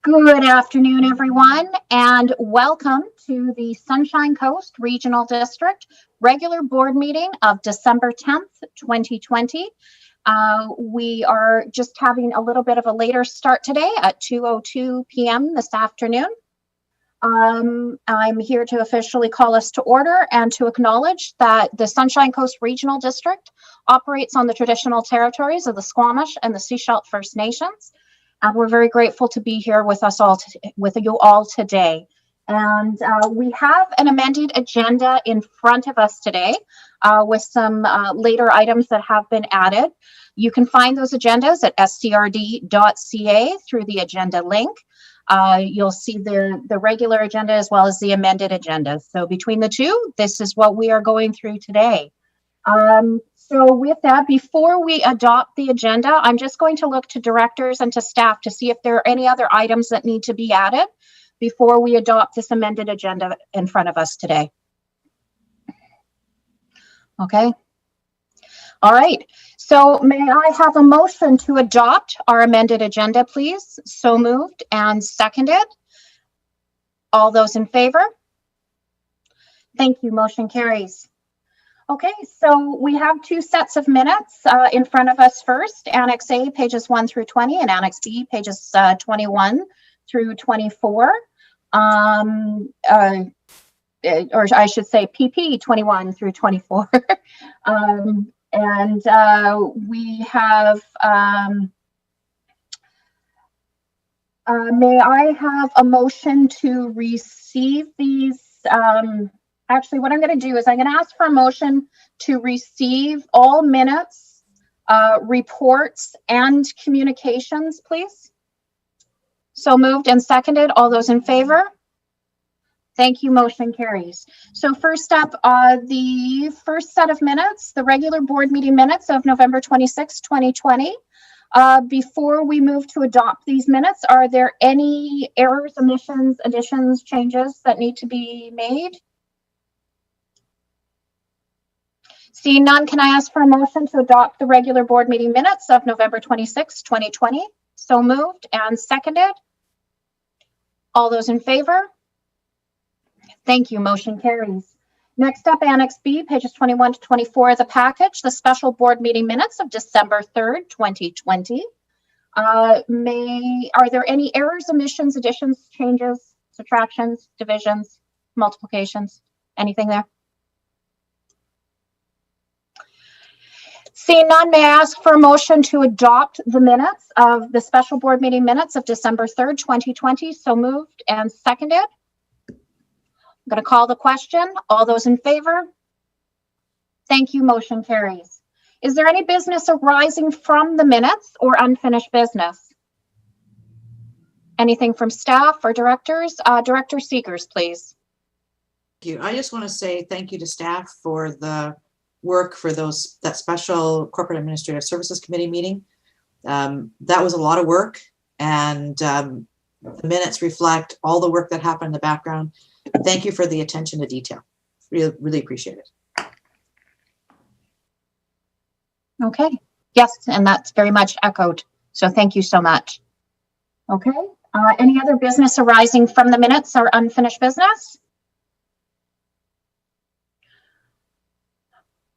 Good afternoon, everyone, and welcome to the Sunshine Coast Regional District regular board meeting of December 10th, 2020. We are just having a little bit of a later start today at 2:02 p.m. this afternoon. I'm here to officially call us to order and to acknowledge that the Sunshine Coast Regional District operates on the traditional territories of the Squamish and the Sechelt First Nations. We're very grateful to be here with us all, with you all today. And we have an amended agenda in front of us today with some later items that have been added. You can find those agendas at scrd.ca through the agenda link. You'll see the regular agenda as well as the amended agenda. So between the two, this is what we are going through today. So with that, before we adopt the agenda, I'm just going to look to directors and to staff to see if there are any other items that need to be added before we adopt this amended agenda in front of us today. Okay. All right. So may I have a motion to adopt our amended agenda, please? So moved and seconded. All those in favor? Thank you. Motion carries. Okay, so we have two sets of minutes in front of us first, Annex A, pages 1 through 20, and Annex B, pages 21 through 24. Or I should say PP 21 through 24. We have, may I have a motion to receive these? Actually, what I'm going to do is I'm going to ask for a motion to receive all minutes, reports, and communications, please. So moved and seconded. All those in favor? Thank you. Motion carries. So first up, the first set of minutes, the regular board meeting minutes of November 26, 2020. Before we move to adopt these minutes, are there any errors, omissions, additions, changes that need to be made? Seeing none, can I ask for a motion to adopt the regular board meeting minutes of November 26, 2020? So moved and seconded. All those in favor? Thank you. Motion carries. Next up, Annex B, pages 21 to 24 of the package, the special board meeting minutes of December 3rd, 2020. Are there any errors, omissions, additions, changes, subtractions, divisions, multiplications, anything there? Seeing none, may I ask for a motion to adopt the minutes of the special board meeting minutes of December 3rd, 2020? So moved and seconded. I'm going to call the question. All those in favor? Thank you. Motion carries. Is there any business arising from the minutes or unfinished business? Anything from staff or directors? Director Seegers, please. Thank you. I just want to say thank you to staff for the work for that special corporate administrative services committee meeting. That was a lot of work, and the minutes reflect all the work that happened in the background. Thank you for the attention to detail. Really appreciate it. Okay. Yes, and that's very much echoed. So thank you so much. Okay. Any other business arising from the minutes or unfinished business?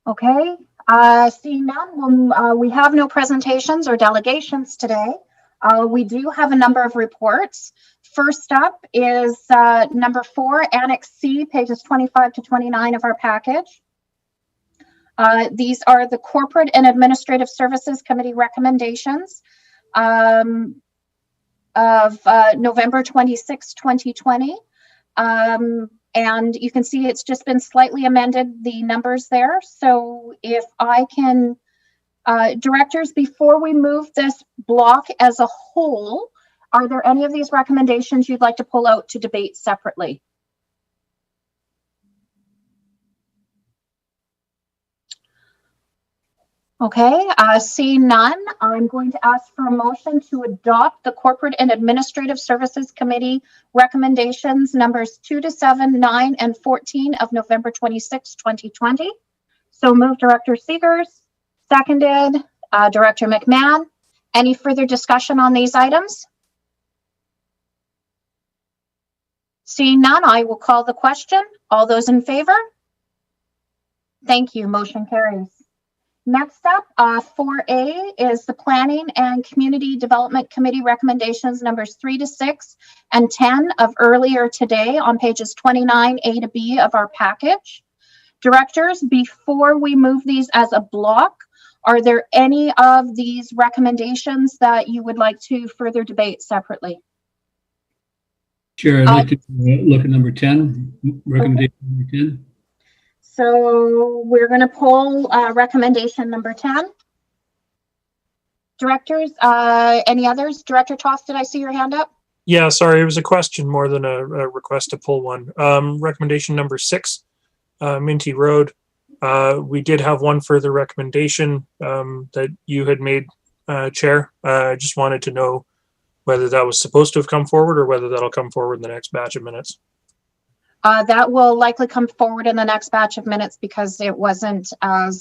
Okay, seeing none, we have no presentations or delegations today. We do have a number of reports. First up is number 4, Annex C, pages 25 to 29 of our package. These are the Corporate and Administrative Services Committee recommendations of November 26, 2020. And you can see it's just been slightly amended, the numbers there. So if I can, directors, before we move this block as a whole, are there any of these recommendations you'd like to pull out to debate separately? Okay, seeing none, I'm going to ask for a motion to adopt the Corporate and Administrative Services Committee recommendations numbers 2 to 7, 9, and 14 of November 26, 2020. So moved, Director Seegers. Seconded, Director McMahon. Any further discussion on these items? Seeing none, I will call the question. All those in favor? Thank you. Motion carries. Next up, 4A is the Planning and Community Development Committee recommendations numbers 3 to 6 and 10 of earlier today on pages 29A to B of our package. Directors, before we move these as a block, are there any of these recommendations that you would like to further debate separately? Chair, I'd like to look at number 10, recommendation number 10. So we're going to pull recommendation number 10. Directors, any others? Director Toth, did I see your hand up? Yeah, sorry, it was a question more than a request to pull one. Recommendation number 6, Minty Road. We did have one further recommendation that you had made, Chair. I just wanted to know whether that was supposed to have come forward or whether that'll come forward in the next batch of minutes. That will likely come forward in the next batch of minutes because it wasn't part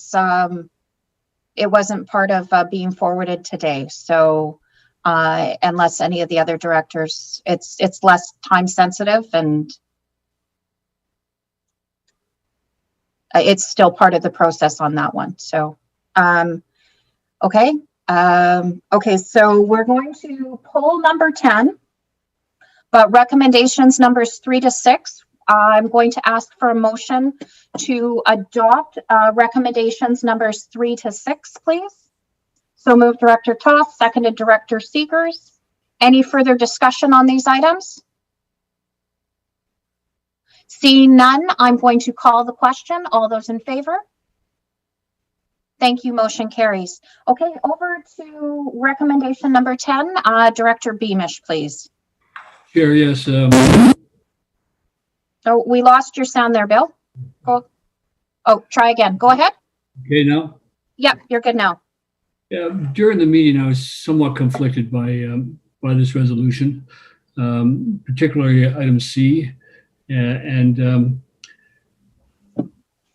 of being forwarded today. So unless any of the other directors, it's less time sensitive and it's still part of the process on that one. So, okay. Okay, so we're going to pull number 10, but recommendations numbers 3 to 6. I'm going to ask for a motion to adopt recommendations numbers 3 to 6, please. So moved Director Toth, seconded Director Seegers. Any further discussion on these items? Seeing none, I'm going to call the question. All those in favor? Thank you. Motion carries. Okay, over to recommendation number 10. Director Beamish, please. Chair, yes. Oh, we lost your sound there, Bill. Oh, try again. Go ahead. Okay, now? Yep, you're good now. Yeah, during the meeting, I was somewhat conflicted by this resolution, particularly item C. And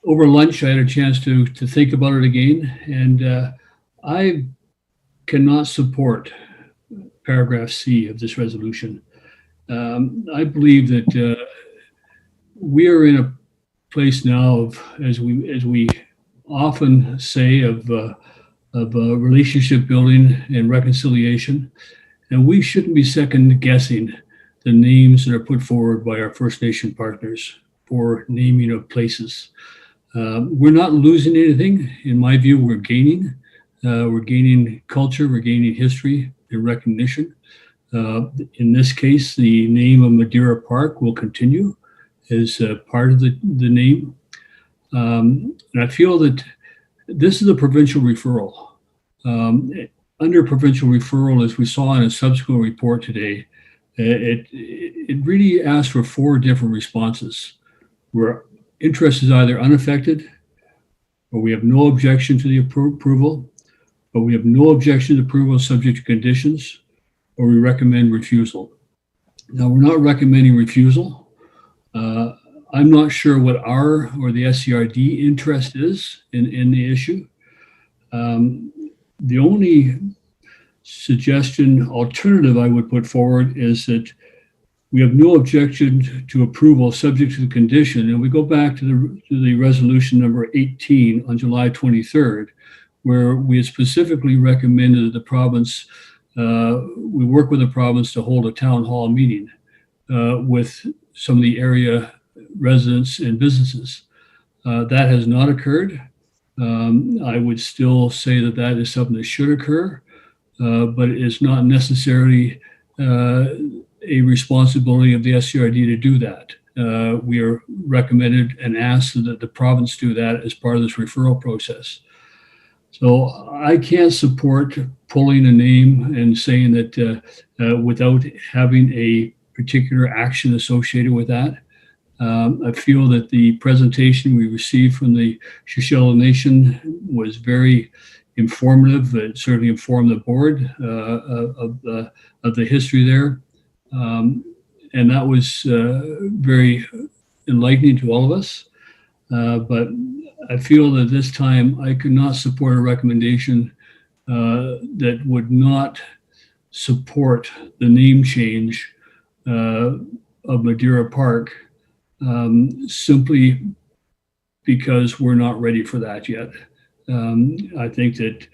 over lunch, I had a chance to think about it again, and I cannot support paragraph C of this resolution. I believe that we are in a place now of, as we often say, of relationship building and reconciliation, and we shouldn't be second guessing the names that are put forward by our First Nation partners for naming of places. We're not losing anything. In my view, we're gaining. We're gaining culture, we're gaining history and recognition. In this case, the name of Madeira Park will continue as part of the name. And I feel that this is a provincial referral. Under provincial referral, as we saw in a subsequent report today, it really asked for 4 different responses, where interest is either unaffected, or we have no objection to the approval, but we have no objection to approval subject to conditions, or we recommend refusal. Now, we're not recommending refusal. I'm not sure what our or the SCRD interest is in the issue. The only alternative I would put forward is that we have no objection to approval subject to the condition. And we go back to the resolution number 18 on July 23rd, where we had specifically recommended that the province, we work with the province to hold a town hall meeting with some of the area residents and businesses. That has not occurred. I would still say that is something that should occur, but it is not necessarily a responsibility of the SCRD to do that. We are recommended and asked that the province do that as part of this referral process. So I can't support pulling a name and saying that without having a particular action associated with that. I feel that the presentation we received from the Shoshone Nation was very informative. It certainly informed the board of the history there. And that was very enlightening to all of us. But I feel that this time I could not support a recommendation that would not support the name change of Madeira Park, simply because we're not ready for that yet. I think that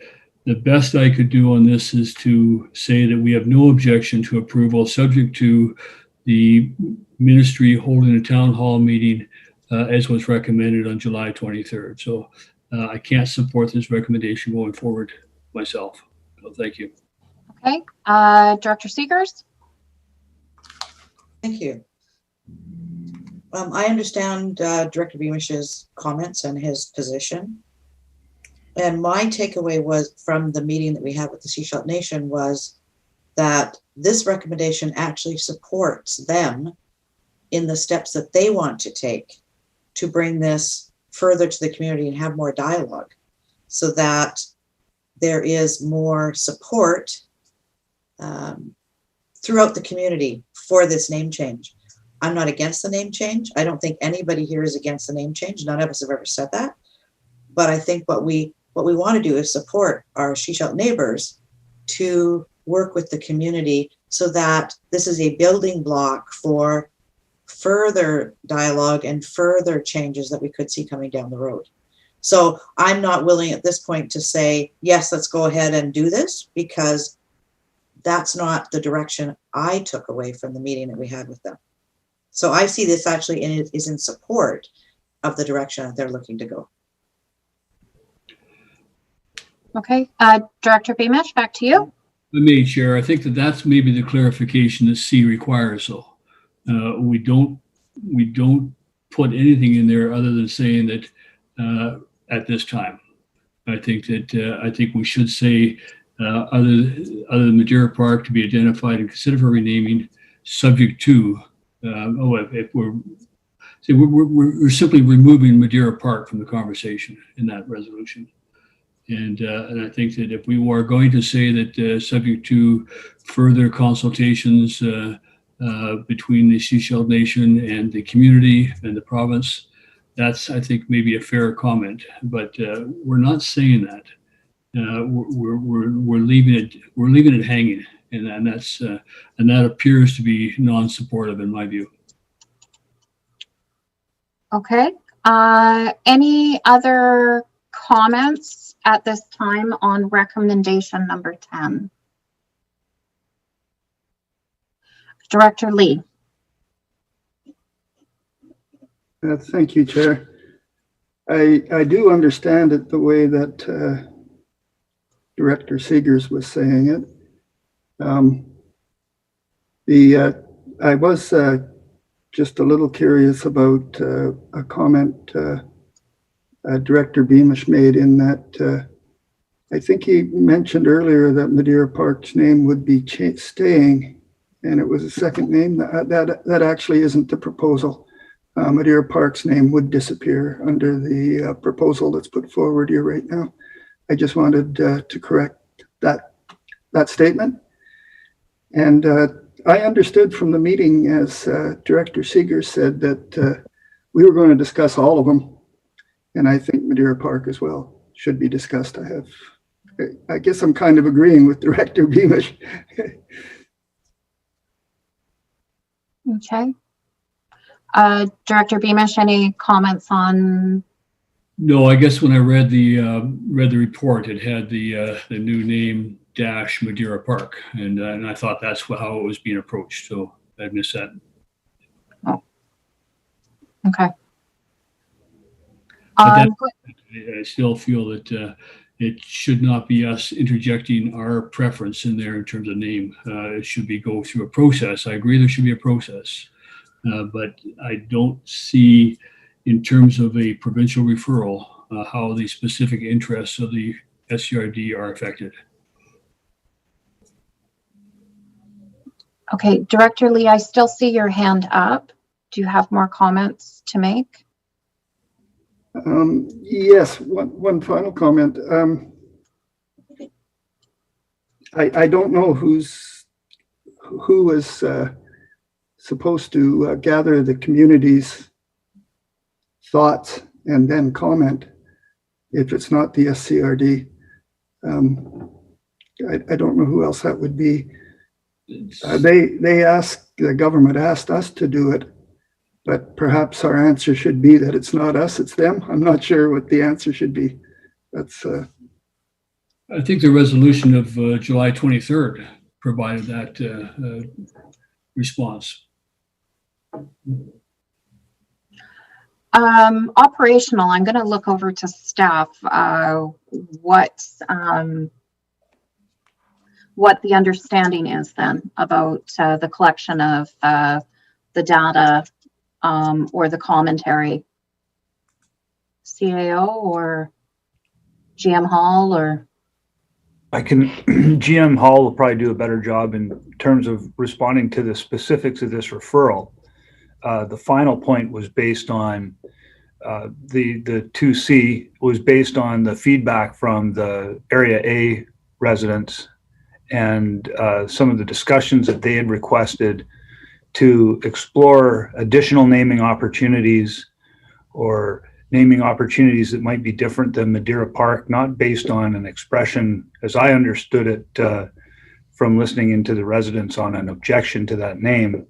the best I could do on this is to say that we have no objection to approval, subject to the ministry holding a town hall meeting as was recommended on July 23rd. So I can't support this recommendation going forward myself. So thank you. Okay, Director Seegers? Thank you. I understand Director Beamish's comments and his position. And my takeaway was from the meeting that we had with the Sechelt Nation was that this recommendation actually supports them in the steps that they want to take to bring this further to the community and have more dialogue, so that there is more support throughout the community for this name change. I'm not against the name change. I don't think anybody here is against the name change. None of us have ever said that. But I think what we want to do is support our Sechelt neighbors to work with the community so that this is a building block for further dialogue and further changes that we could see coming down the road. So I'm not willing at this point to say, yes, let's go ahead and do this, because that's not the direction I took away from the meeting that we had with them. So I see this actually is in support of the direction that they're looking to go. Okay, Director Beamish, back to you. The May Chair, I think that that's maybe the clarification that C requires. So we don't put anything in there other than saying that at this time. I think we should say other than Madeira Park to be identified and considered for renaming, subject to. If we're simply removing Madeira Park from the conversation in that resolution. And I think that if we were going to say that subject to further consultations between the Sechelt Nation and the community and the province, that's, I think, maybe a fair comment. But we're not saying that. We're leaving it hanging, and that's and that appears to be non-supportive in my view. Okay, any other comments at this time on recommendation number 10? Director Lee. Thank you, Chair. I do understand it the way that Director Seegers was saying it. I was just a little curious about a comment Director Beamish made, in that I think he mentioned earlier that Madeira Park's name would be staying, and it was a second name. That actually isn't the proposal. Madeira Park's name would disappear under the proposal that's put forward here right now. I just wanted to correct that statement. And I understood from the meeting, as Director Seegers said, that we were going to discuss all of them. And I think Madeira Park as well should be discussed. I guess I'm kind of agreeing with Director Beamish. Okay. Director Beamish, any comments on? No, I guess when I read the report, it had the new name dash Madeira Park, and I thought that's how it was being approached. So I missed that. Oh. Okay. I still feel that it should not be us interjecting our preference in there in terms of name. It should go through a process. I agree there should be a process, but I don't see, in terms of a provincial referral, how the specific interests of the SCRD are affected. Okay, Director Lee, I still see your hand up. Do you have more comments to make? Yes, one final comment. I don't know who is supposed to gather the community's thoughts and then comment if it's not the SCRD. I don't know who else that would be. The government asked us to do it, but perhaps our answer should be that it's not us, it's them. I'm not sure what the answer should be. That's I think the resolution of July 23rd provided that response. Operational, I'm going to look over to staff, what the understanding is then about the collection of the data or the commentary. CAO or GM Hall or? GM Hall will probably do a better job in terms of responding to the specifics of this referral. The final point was based on the 2C was based on the feedback from the Area A residents and some of the discussions that they had requested to explore additional naming opportunities or naming opportunities that might be different than Madeira Park, not based on an expression, as I understood it from listening into the residents on an objection to that name,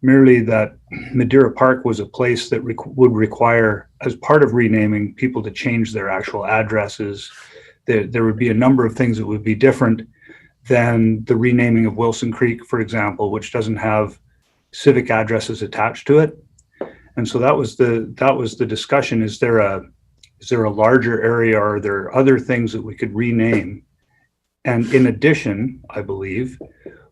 merely that Madeira Park was a place that would require, as part of renaming, people to change their actual addresses. There would be a number of things that would be different than the renaming of Wilson Creek, for example, which doesn't have civic addresses attached to it. And so that was the discussion. Is there a larger area? Are there other things that we could rename? And in addition, I believe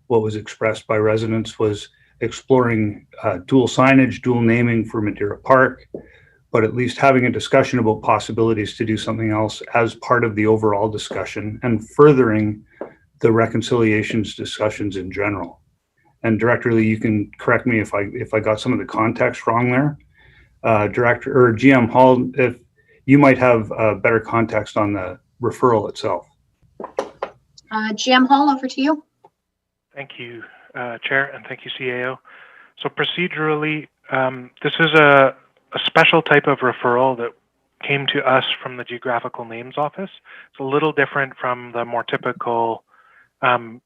what was expressed by residents was exploring dual signage, dual naming for Madeira Park, but at least having a discussion about possibilities to do something else as part of the overall discussion and furthering the reconciliations discussions in general. And Director Lee, you can correct me if I got some of the context wrong there. Director or GM Hall, if you might have better context on the referral itself. GM Hall, over to you. Thank you, Chair, and thank you, CAO. So procedurally, this is a special type of referral that came to us from the Geographical Names Office. It's a little different from the more typical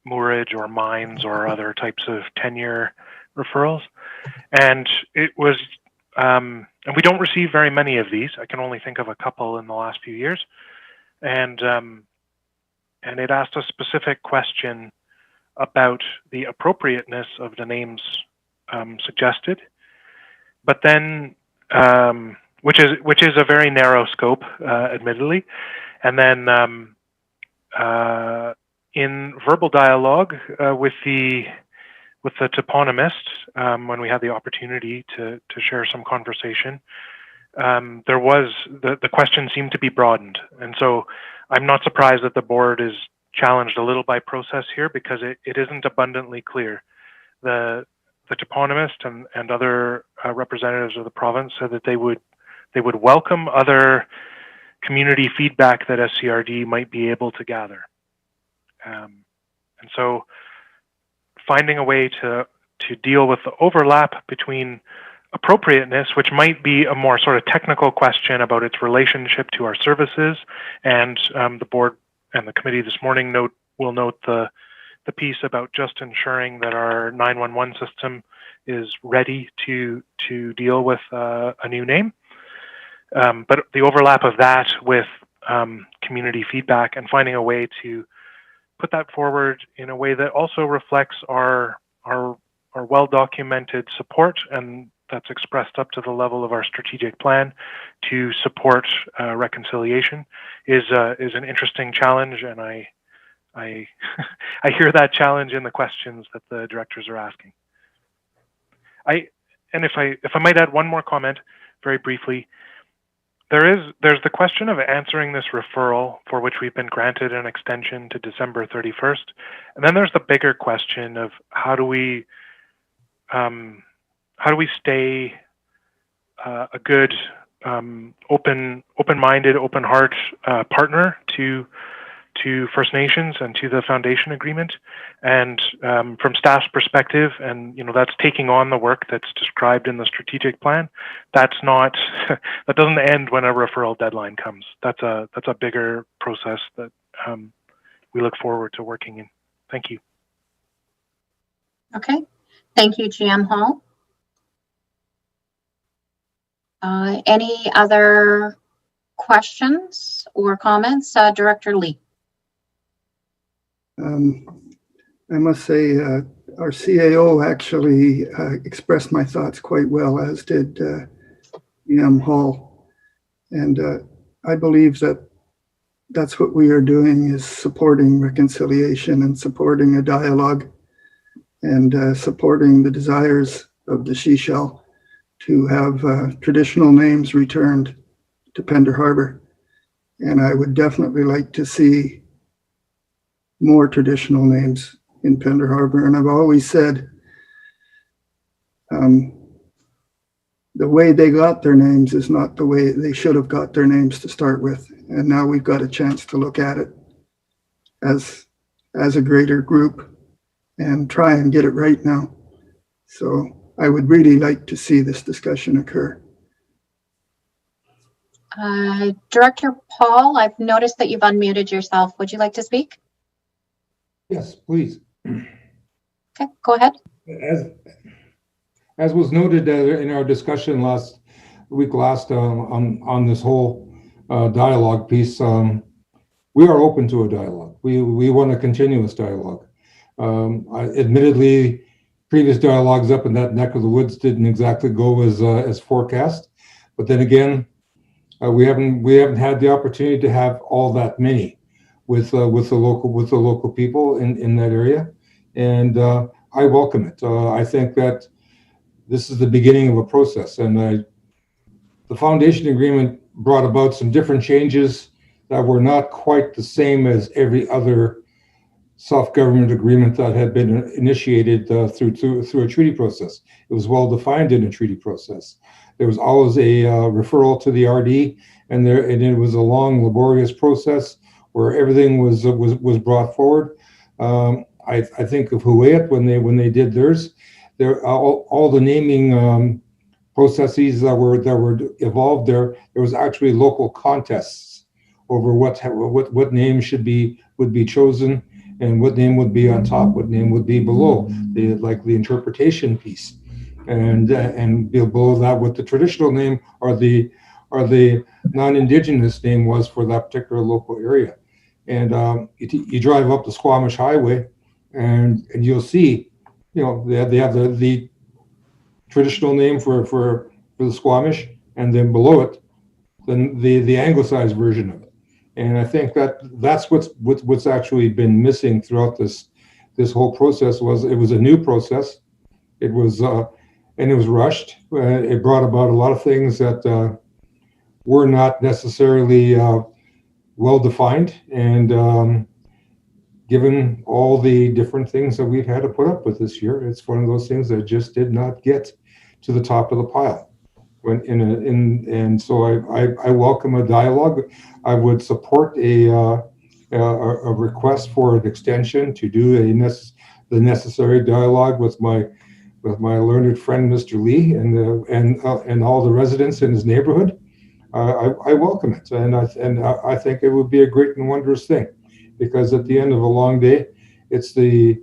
moorage or mines or other types of tenure referrals. And it was, and we don't receive very many of these. I can only think of a couple in the last few years. And it asked a specific question about the appropriateness of the names suggested, but then, which is a very narrow scope, admittedly. And then in verbal dialogue with the toponymist, when we had the opportunity to share some conversation, there was the question seemed to be broadened, and so I'm not surprised that the board is challenged a little by process here, because it isn't abundantly clear. The toponymist and other representatives of the province said that they would welcome other community feedback that SCRD might be able to gather. And so finding a way to deal with the overlap between appropriateness, which might be a more sort of technical question about its relationship to our services, and the board and the committee this morning will note the piece about just ensuring that our 911 system is ready to deal with a new name. But the overlap of that with community feedback and finding a way to put that forward in a way that also reflects our well-documented support, and that's expressed up to the level of our strategic plan to support reconciliation is an interesting challenge, and I hear that challenge in the questions that the directors are asking. And if I might add one more comment very briefly, there's the question of answering this referral, for which we've been granted an extension to December 31st. And then there's the bigger question of how do we stay a good, open-minded, open heart partner to First Nations and to the Foundation Agreement, and from staff's perspective, and that's taking on the work that's described in the strategic plan. That's not that doesn't end when a referral deadline comes. That's a bigger process that we look forward to working in. Thank you. Okay, thank you, GM Hall. Any other questions or comments? Director Lee. I must say, our CAO actually expressed my thoughts quite well, as did GM Hall. And I believe that that's what we are doing, is supporting reconciliation and supporting a dialogue and supporting the desires of the Seychelles to have traditional names returned to Pender Harbor. And I would definitely like to see more traditional names in Pender Harbor. And I've always said the way they got their names is not the way they should have got their names to start with. And now we've got a chance to look at it as a greater group and try and get it right now. So I would really like to see this discussion occur. Director Paul, I've noticed that you've unmuted yourself. Would you like to speak? Yes, please. Okay, go ahead. As was noted in our discussion last on this whole dialogue piece, we are open to a dialogue. We want a continuous dialogue. Admittedly, previous dialogues up in that neck of the woods didn't exactly go as forecast, but then again, we haven't had the opportunity to have all that many with the local people in that area, and I welcome it. I think that this is the beginning of a process, and the foundation agreement brought about some different changes that were not quite the same as every other self-government agreement that had been initiated through a treaty process. It was well defined in a treaty process. There was always a referral to the RD, and it was a long, laborious process where everything was brought forward. I think of Huayet when they did theirs. All the naming processes that were evolved there was actually local contests over what name would be chosen and what name would be on top, what name would be below, the interpretation piece, and below that what the traditional name or the non-indigenous name was for that particular local area. And you drive up the Squamish Highway, and you'll see, they have the traditional name for the Squamish, and then below it, then the anglicized version of it. And I think that's what's actually been missing throughout this whole process. It was a new process. It was and it was rushed. It brought about a lot of things that were not necessarily well defined, and given all the different things that we've had to put up with this year, it's one of those things that just did not get to the top of the pile. And so I welcome a dialogue. I would support a request for an extension to do the necessary dialogue with my learned friend Mr. Lee and all the residents in his neighborhood. I welcome it, and I think it would be a great and wondrous thing, because at the end of a long day, it's the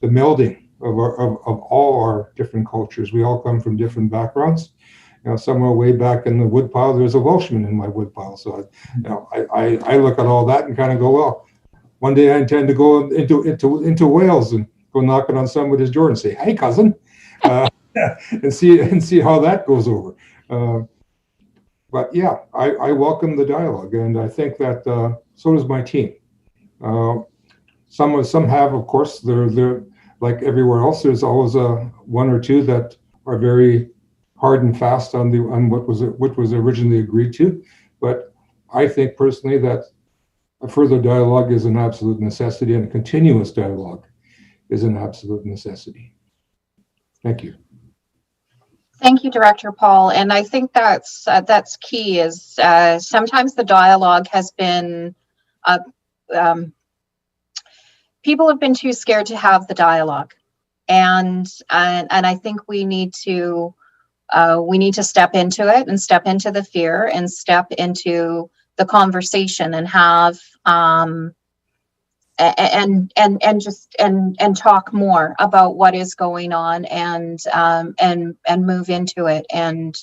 melding of all our different cultures. We all come from different backgrounds. Somewhere way back in the woodpile, there's a Welshman in my woodpile. So I look at all that and kind of go, well, one day I intend to go into Wales and go knocking on somebody's door and say, "Hey, cousin," and see how that goes over. But yeah, I welcome the dialogue, and I think that so does my team. Some have, of course, they're like everywhere else. There's always one or two that are very hard and fast on what was originally agreed to. But I think personally that a further dialogue is an absolute necessity, and a continuous dialogue is an absolute necessity. Thank you. Thank you, Director Paul. And I think that's key. Is sometimes the dialogue has been people have been too scared to have the dialogue, and I think we need to step into it, and step into the fear, and step into the conversation, and have talk more about what is going on and move into it and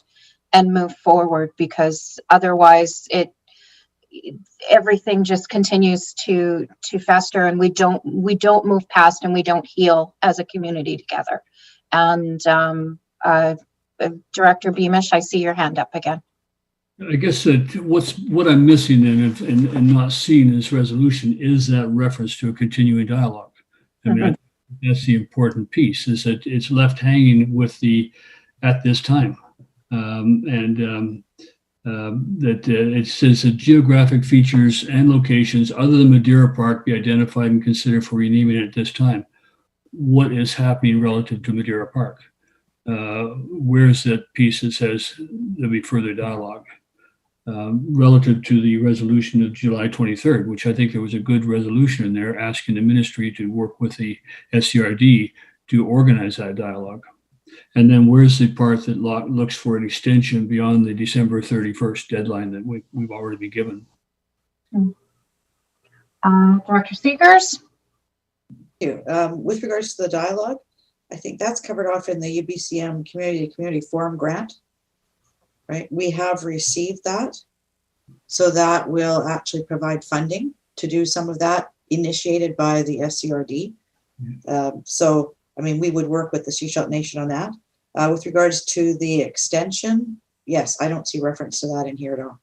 move forward, because otherwise everything just continues to fester, and we don't move past, and we don't heal as a community together. And Director Beamish, I see your hand up again. I guess that what I'm missing and not seeing in this resolution is that reference to a continuing dialogue. I mean, I think that's the important piece, is that it's left hanging with at this time. That it says that geographic features and locations other than Madeira Park be identified and considered for renaming at this time. What is happening relative to Madeira Park? Where's that piece that says there'll be further dialogue? Relative to the resolution of July 23rd, which I think there was a good resolution in there asking the ministry to work with the SCRD to organize that dialogue. And then where's the part that looks for an extension beyond the December 31st deadline that we've already been given? Director Seegers? Thank you. With regards to the dialogue, I think that's covered off in the UBCM Community Forum grant, right? We have received that. So that will actually provide funding to do some of that initiated by the SCRD. So, I mean, we would work with the Sechelt Nation on that. With regards to the extension, yes, I don't see reference to that in here at all.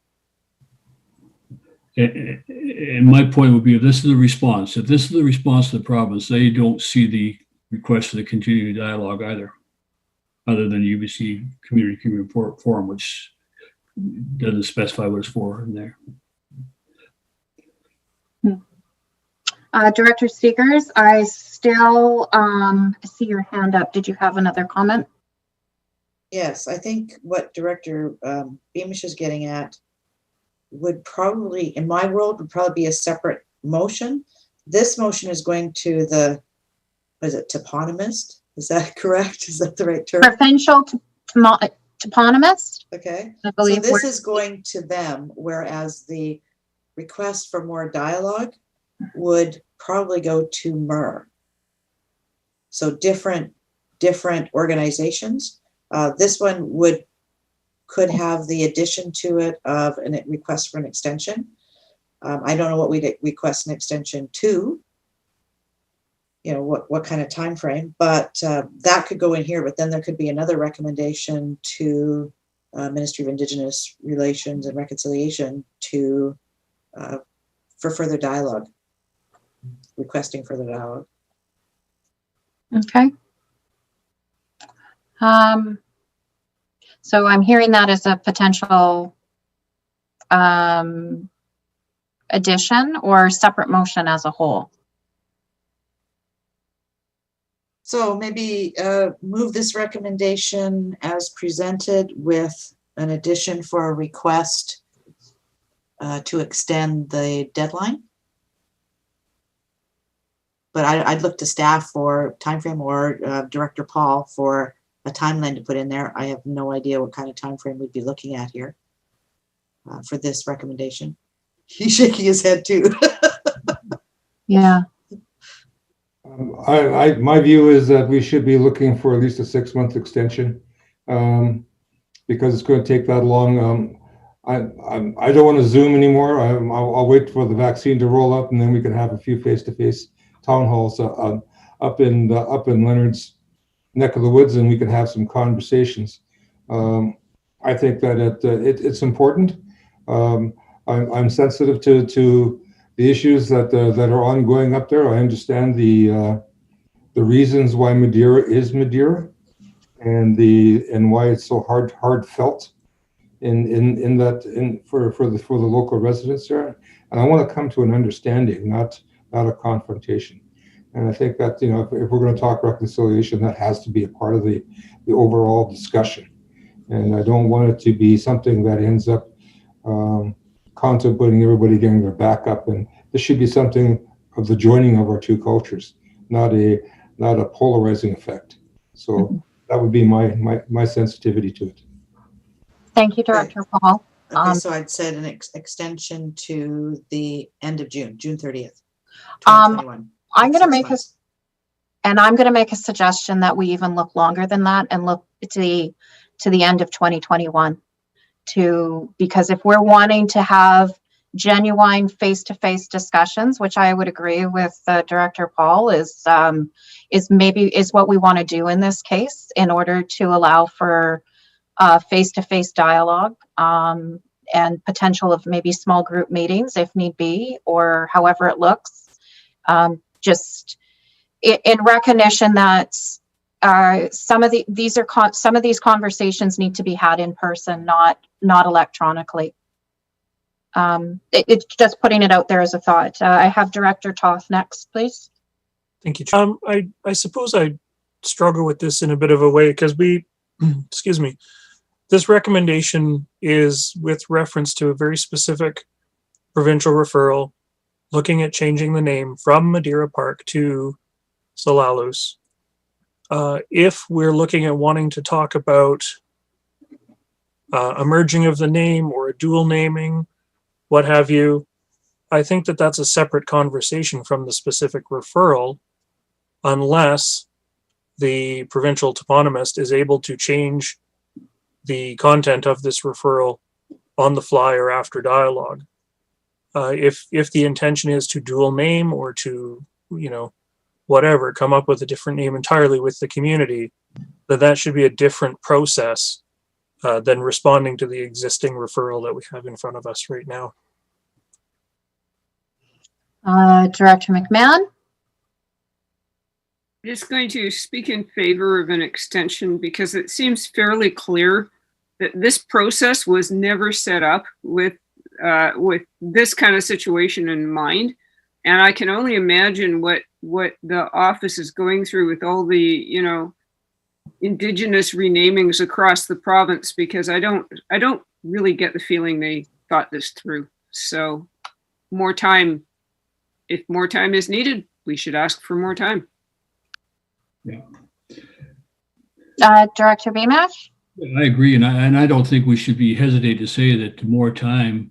And my point would be, if this is the response, to the province, they don't see the request for the continuing dialogue either, other than UBC Community Forum, which doesn't specify what it's for in there. Director Seegers, I still see your hand up. Did you have another comment? Yes, I think what Director Beamish is getting at would probably, in my world, would probably be a separate motion. This motion is going to the, what is it, toponymist? Is that correct? Is that the right term? Provincial toponymist. Okay, I so believe this is going to them, whereas the request for more dialogue would probably go to MER. So different organizations. This one could have the addition to it of a request for an extension. I don't know what we'd request an extension to, you know, what kind of time frame, but that could go in here. But then there could be another recommendation to Ministry of Indigenous Relations and Reconciliation to for further dialogue, requesting further dialogue. Okay. So I'm hearing that as a potential addition or separate motion as a whole. So maybe move this recommendation as presented with an addition for a request to extend the deadline. But I'd look to staff for timeframe, or Director Paul for a timeline to put in there. I have no idea what kind of timeframe we'd be looking at here for this recommendation. He's shaking his head too. Yeah. My view is that we should be looking for at least a 6-month extension because it's going to take that long. I don't want to Zoom anymore. I'll wait for the vaccine to roll up, and then we can have a few face-to-face town halls up in Leonard's neck of the woods, and we can have some conversations. I think that it's important. I'm sensitive to the issues that are ongoing up there. I understand the reasons why Madeira is Madeira, and why it's so hard felt for the local residents there. And I want to come to an understanding, not a confrontation. And I think that, you know, if we're going to talk reconciliation, that has to be a part of the overall discussion. And I don't want it to be something that ends up contemplating everybody getting their back up. And this should be something of the joining of our two cultures, not a polarizing effect. So that would be my sensitivity to it. Thank you, Director Paul. Okay, so I'd said an extension to the end of June 30th. 2021. I'm going to 6 make months. I'm going to make a suggestion that we even look longer than that and look to the end of 2021 because if we're wanting to have genuine face-to-face discussions, which I would agree with Director Paul is what we want to do in this case in order to allow for face-to-face dialogue and potential of maybe small group meetings if need be, or however it looks. Just in recognition that some of these conversations need to be had in person, not electronically. It's just putting it out there as a thought. I have Director Toth next, please. Thank you. I suppose I struggle with this in a bit of a way because excuse me, this recommendation is with reference to a very specific provincial referral, looking at changing the name from Madeira Park to Salalus. If we're looking at wanting to talk about a merging of the name or a dual naming, what have you, I think that that's a separate conversation from the specific referral, unless the provincial toponymist is able to change the content of this referral on the fly or after dialogue. If the intention is to dual name or to, whatever, come up with a different name entirely with the community, that should be a different process than responding to the existing referral that we have in front of us right now. Director McMahon? I'm just going to speak in favor of an extension because it seems fairly clear that this process was never set up with this kind of situation in mind. And I can only imagine what the office is going through with all the, Indigenous renamings across the province, because I don't really get the feeling they thought this through. So more time, if more time is needed, we should ask for more time. Yeah. Director Beamish? I agree, and I don't think we should be hesitate to say that more time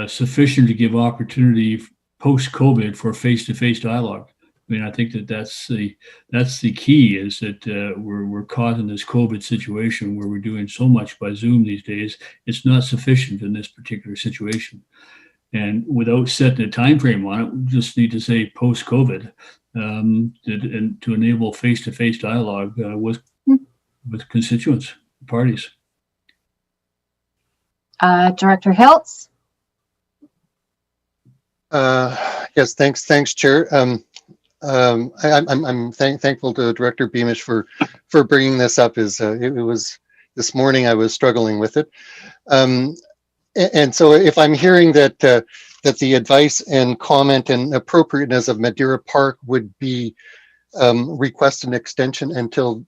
sufficient to give opportunity post-COVID for face-to-face dialogue. I mean, I think that's the key is that we're caught in this COVID situation where we're doing so much by Zoom these days. It's not sufficient in this particular situation, and without setting a time frame on it, we just need to say post-COVID and to enable face-to-face dialogue with constituents, parties. Director Hiltz? Yes, thanks, Chair. I'm thankful to Director Beamish for bringing this up. It was this morning I was struggling with it, and so if I'm hearing that the advice and comment and appropriateness of Madeira Park would be request an extension until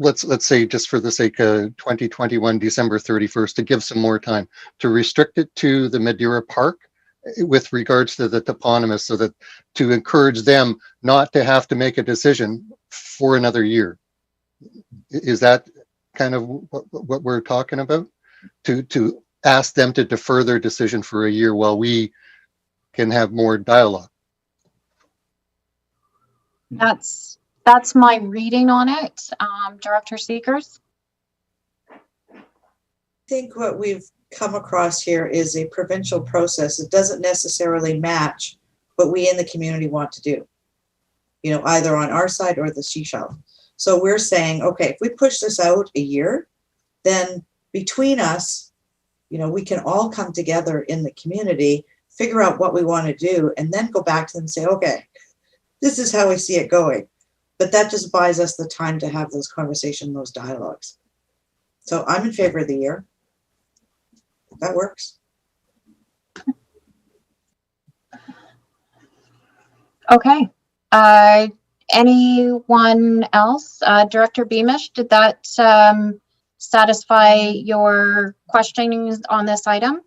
let's say, just for the sake of 2021 December 31st, to give some more time to restrict it to the Madeira Park with regards to the toponymous, so that to encourage them not to have to make a decision for another year. Is that kind of what we're talking about? To ask them to defer their decision for a year while we can have more dialogue. That's my reading on it. Director Seekers? I think what we've come across here is a provincial process. It doesn't necessarily match what we in the community want to do, either on our side or the Seychelles. So we're saying, okay, if we push this out a year, then between us, we can all come together in the community, figure out what we want to do, and then go back to them and say, okay, this is how we see it going. But that just buys us the time to have those conversations, those dialogues. So I'm in favor of the year. That works. Okay. Anyone else? Director Beamish, did that satisfy your questioning on this item?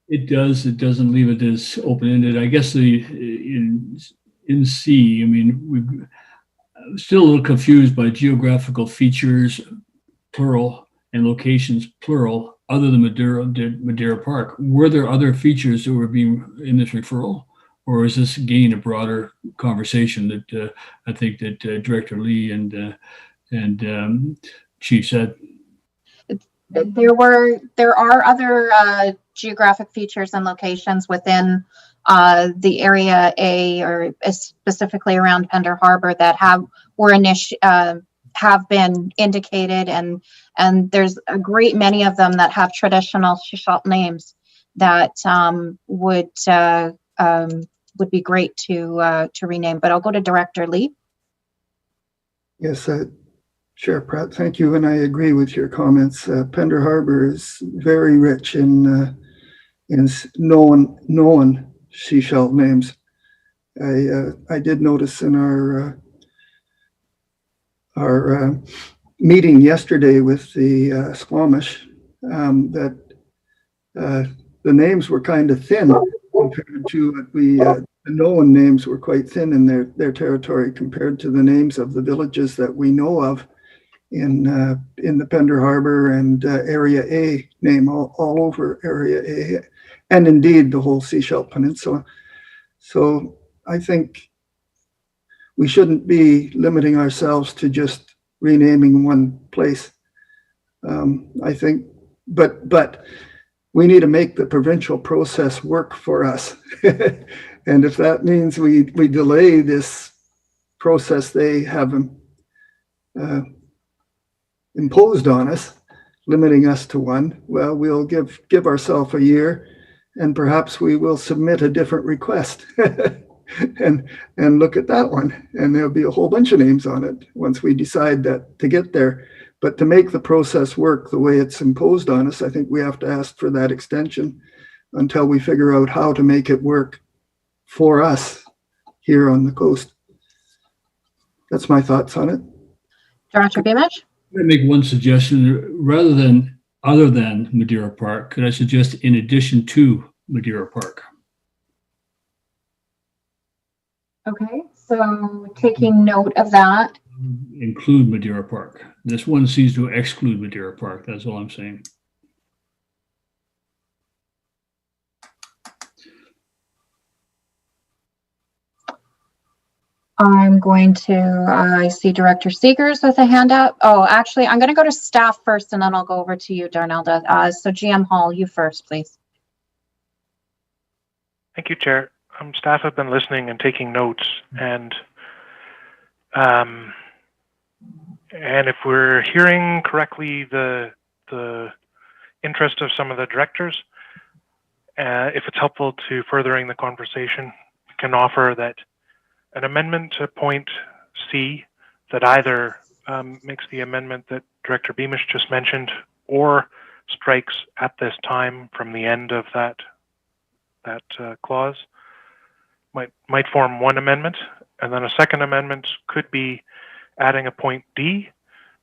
It does. It doesn't leave it as open-ended. I guess in C, I mean, I'm still a little confused by geographical features, plural, and locations, plural, other than Madeira Park. Were there other features that were being in this referral? or is this again a broader conversation that I think that Director Lee and Chief said? There are other geographic features and locations within the Area A, or specifically around Pender Harbor, that have been indicated, and there's a great many of them that have traditional Shishalt names that would be great to rename. But I'll go to Director Lee. Yes, Chair Pratt, thank you, and I agree with your comments. Pender Harbor is very rich in known Shishalt names. I did notice in our meeting yesterday with the Squamish that the names were kind of thin compared to the known names were quite thin in their territory compared to the names of the villages that we know of in the Pender Harbor and Area A name all over Area A, and indeed the whole Sechelt Peninsula. So I think we shouldn't be limiting ourselves to just renaming one place. I think, but we need to make the provincial process work for us. And if that means we delay this process they have imposed on us, limiting us to one, well, we'll give ourselves a year, and perhaps we will submit a different request and look at that one, and there'll be a whole bunch of names on it once we decide that to get there. But to make the process work the way it's imposed on us, I think we have to ask for that extension until we figure out how to make it work for us here on the coast. That's my thoughts on it. Director Beamish? I'm going to make one suggestion. Other than Madeira Park, could I suggest in addition to Madeira Park? Okay, so taking note of that. Include Madeira Park. This one seems to exclude Madeira Park. That's all I'm saying. I'm going to, I see Director Seegers with a hand up. Oh, actually, I'm going to go to staff first, and then I'll go over to you, Darnelda. So GM Hall, you first, please. Thank you, Chair. Staff have been listening and taking notes, and if we're hearing correctly, the interest of some of the directors, if it's helpful to furthering the conversation, we can offer that an amendment to point C that either makes the amendment that Director Beamish just mentioned, or strikes at this time from the end of that clause, might form one amendment. And then a second amendment could be adding a point D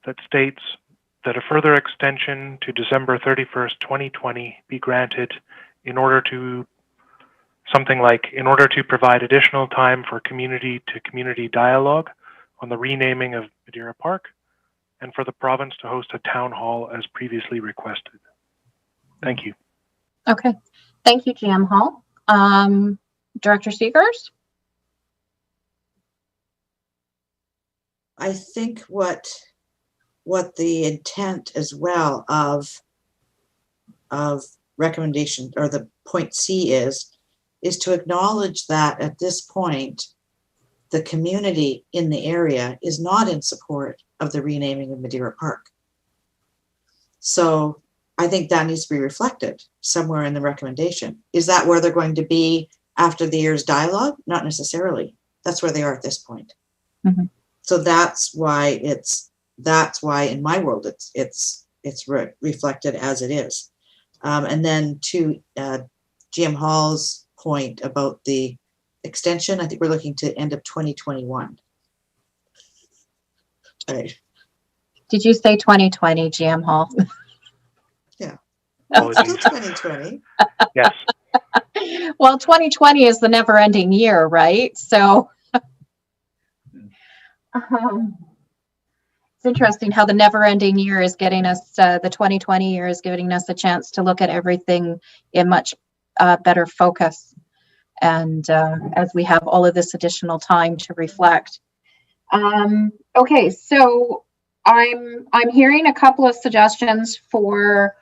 that states that a further extension to December 31st, 2020 be granted in order to provide additional time for community-to-community dialogue on the renaming of Madeira Park, and for the province to host a town hall as previously requested. Thank you. Okay, thank you, GM Hall. Director Seegers? I think what the intent as well of recommendation, or the point C is to acknowledge that at this point, the community in the area is not in support of the renaming of Madeira Park. So I think that needs to be reflected somewhere in the recommendation. Is that where they're going to be after the year's dialogue? Not necessarily. That's where they are at this point. Mm-hmm. So that's why in my world it's reflected as it is. And then to GM Hall's point about the extension, I think we're looking to end of 2021. Right. Did you say 2020, GM Hall? Yeah. Apologies. Still 2020. Yes. Well, 2020 is the never-ending year, right? So it's interesting how the never-ending year is getting us, the 2020 year is giving us a chance to look at everything in much better focus. as we have all of this additional time to reflect. Okay, so I'm hearing a couple of suggestions for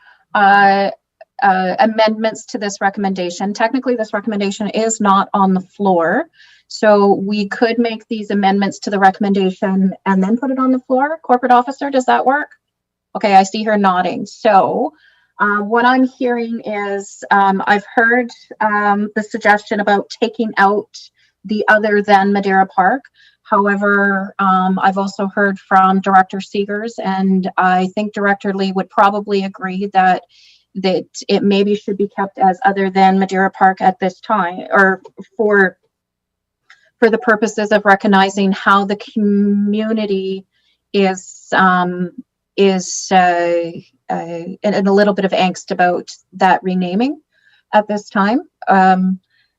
amendments to this recommendation. Technically, this recommendation is not on the floor, so we could make these amendments to the recommendation and then put it on the floor. Corporate officer, does that work? Okay, I see her nodding. So what I'm hearing is I've heard the suggestion about taking out the other than Madeira Park. However, I've also heard from Director Seegers, and I think Director Lee would probably agree that it maybe should be kept as other than Madeira Park at this time, or for the purposes of recognizing how the community is in a little bit of angst about that renaming at this time.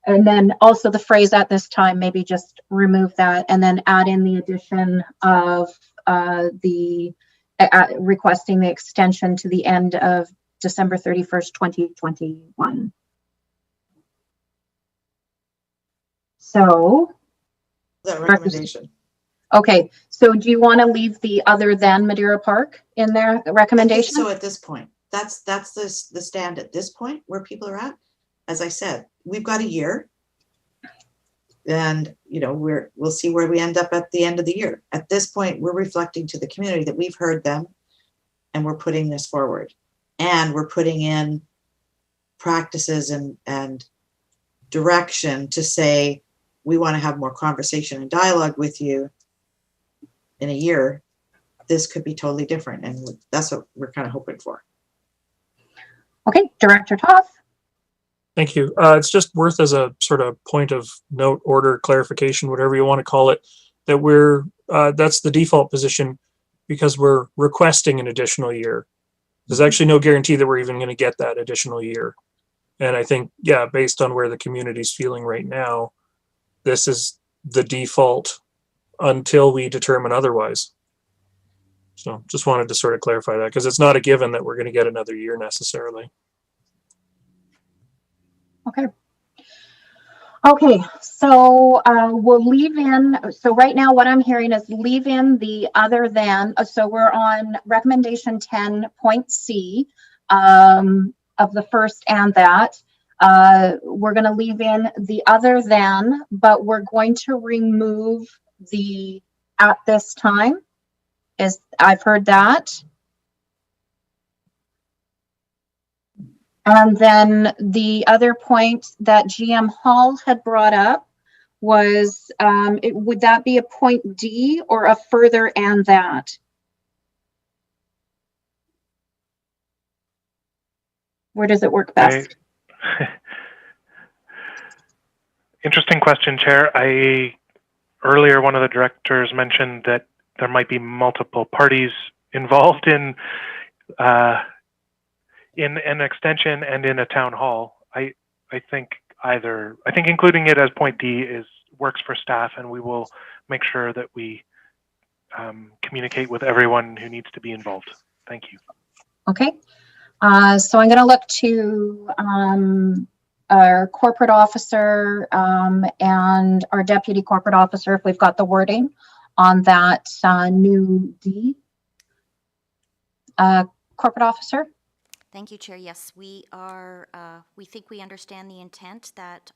And then also the phrase "at this time," maybe just remove that and then add in the addition of requesting the extension to the end of December 31st, 2021. So. That recommendation. Okay, so do you want to leave the other than Madeira Park in there, the recommendation? So at this point, that's the stand at this point where people are at. As I said, we've got a year, and we'll see where we end up at the end of the year. At this point, we're reflecting to the community that we've heard them, and we're putting this forward, and we're putting in practices and direction to say we want to have more conversation and dialogue with you. In a year, this could be totally different, and that's what we're kind of hoping for. Okay, Director Toth. Thank you. It's just worth as a sort of point of note, order, clarification, whatever you want to call it, that that's the default position because we're requesting an additional year. There's actually no guarantee that we're even going to get that additional year. And I think, yeah, based on where the community's feeling right now, this is the default until we determine otherwise. So just wanted to sort of clarify that because it's not a given that we're going to get another year necessarily. Okay, so we'll leave in, so right now what I'm hearing is leave in the other than, so we're on recommendation 10.C of the first and that. We're going to leave in the other than, but we're going to remove the at this time. I've heard that. And then the other point that GM Hall had brought up was, would that be a point D or a further and that? Where does it work best? Interesting question, Chair. Earlier, one of the directors mentioned that there might be multiple parties involved in an extension and in a town hall. I think including it as point D works for staff, and we will make sure that we communicate with everyone who needs to be involved. Thank you. Okay, so I'm going to look to our corporate officer and our deputy corporate officer if we've got the wording on that new D. Corporate officer. Thank you, Chair. Yes, we are. We think we understand the intent that.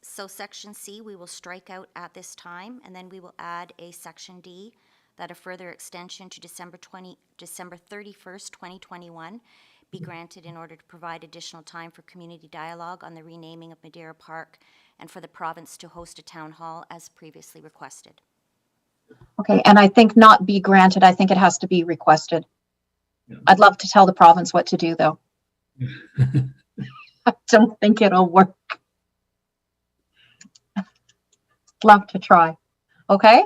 So section C, we will strike out at this time, and then we will add a section D that a further extension to December 31st, 2021 be granted in order to provide additional time for community dialogue on the renaming of Madeira Park and for the province to host a town hall as previously requested. Okay, and I think not be granted, I think it has to be requested. Yeah. I'd love to tell the province what to do, though. I don't think it'll work. Love to try. Okay.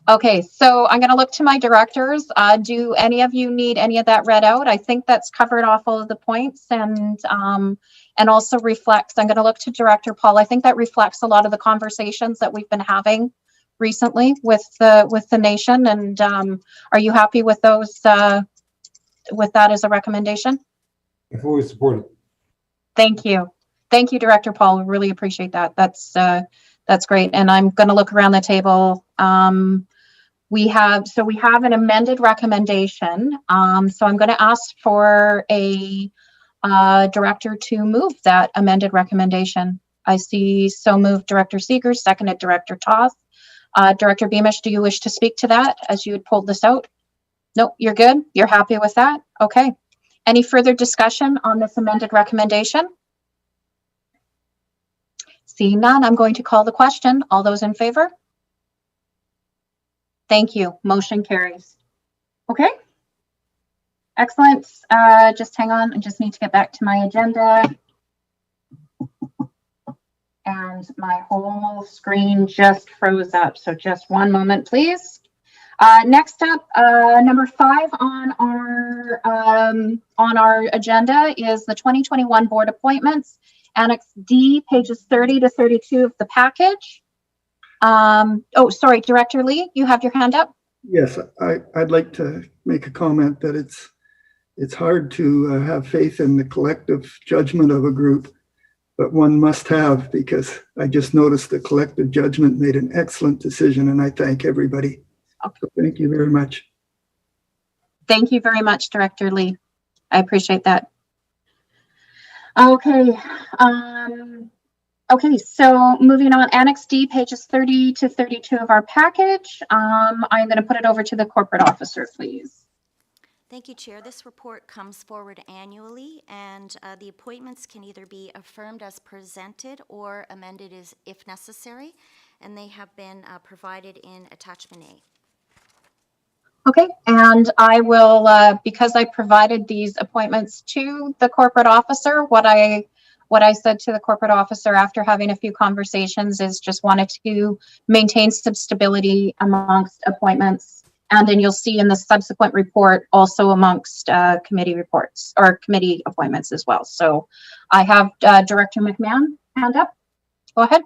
Okay, so I'm going to look to my directors. Do any of you need any of that read out? I think that's covered off all of the points and also reflects. I'm going to look to Director Paul. I think that reflects a lot of the conversations that we've been having recently with the nation. And are you happy with those? With that as a recommendation? I fully support it. Thank you. Thank you, Director Paul. Really appreciate that. That's great. And I'm going to look around the table. We have an amended recommendation. So I'm going to ask for a director to move that amended recommendation. I see so moved Director Seegers, seconded Director Toth. Director Beamish, do you wish to speak to that as you had pulled this out? Nope, you're good. You're happy with that? Okay. Any further discussion on this amended recommendation? Seeing none, I'm going to call the question. All those in favor? Thank you. Motion carries. Okay. Excellent. Just hang on. I just need to get back to my agenda. And my whole screen just froze up. So just one moment, please. Next up, number 5 on our agenda is the 2021 board appointments, Annex D, pages 30 to 32 of the package. Oh, sorry, Director Lee, you have your hand up. Yes, I'd like to make a comment that it's hard to have faith in the collective judgment of a group, but one must have, because I just noticed the collective judgment made an excellent decision, and I thank everybody. Okay. So thank you very much. Thank you very much, Director Lee. I appreciate that. Okay. Okay, so moving on, Annex D, pages 30 to 32 of our package. I'm going to put it over to the corporate officer, please. Thank you, Chair. This report comes forward annually, and the appointments can either be affirmed as presented or amended if necessary, and they have been provided in Attachment A. Okay, and I will, because I provided these appointments to the corporate officer, what I said to the corporate officer after having a few conversations is just wanted to maintain some stability amongst appointments. And then you'll see in the subsequent report also amongst committee reports or committee appointments as well. So I have Director McMahon hand up. Go ahead.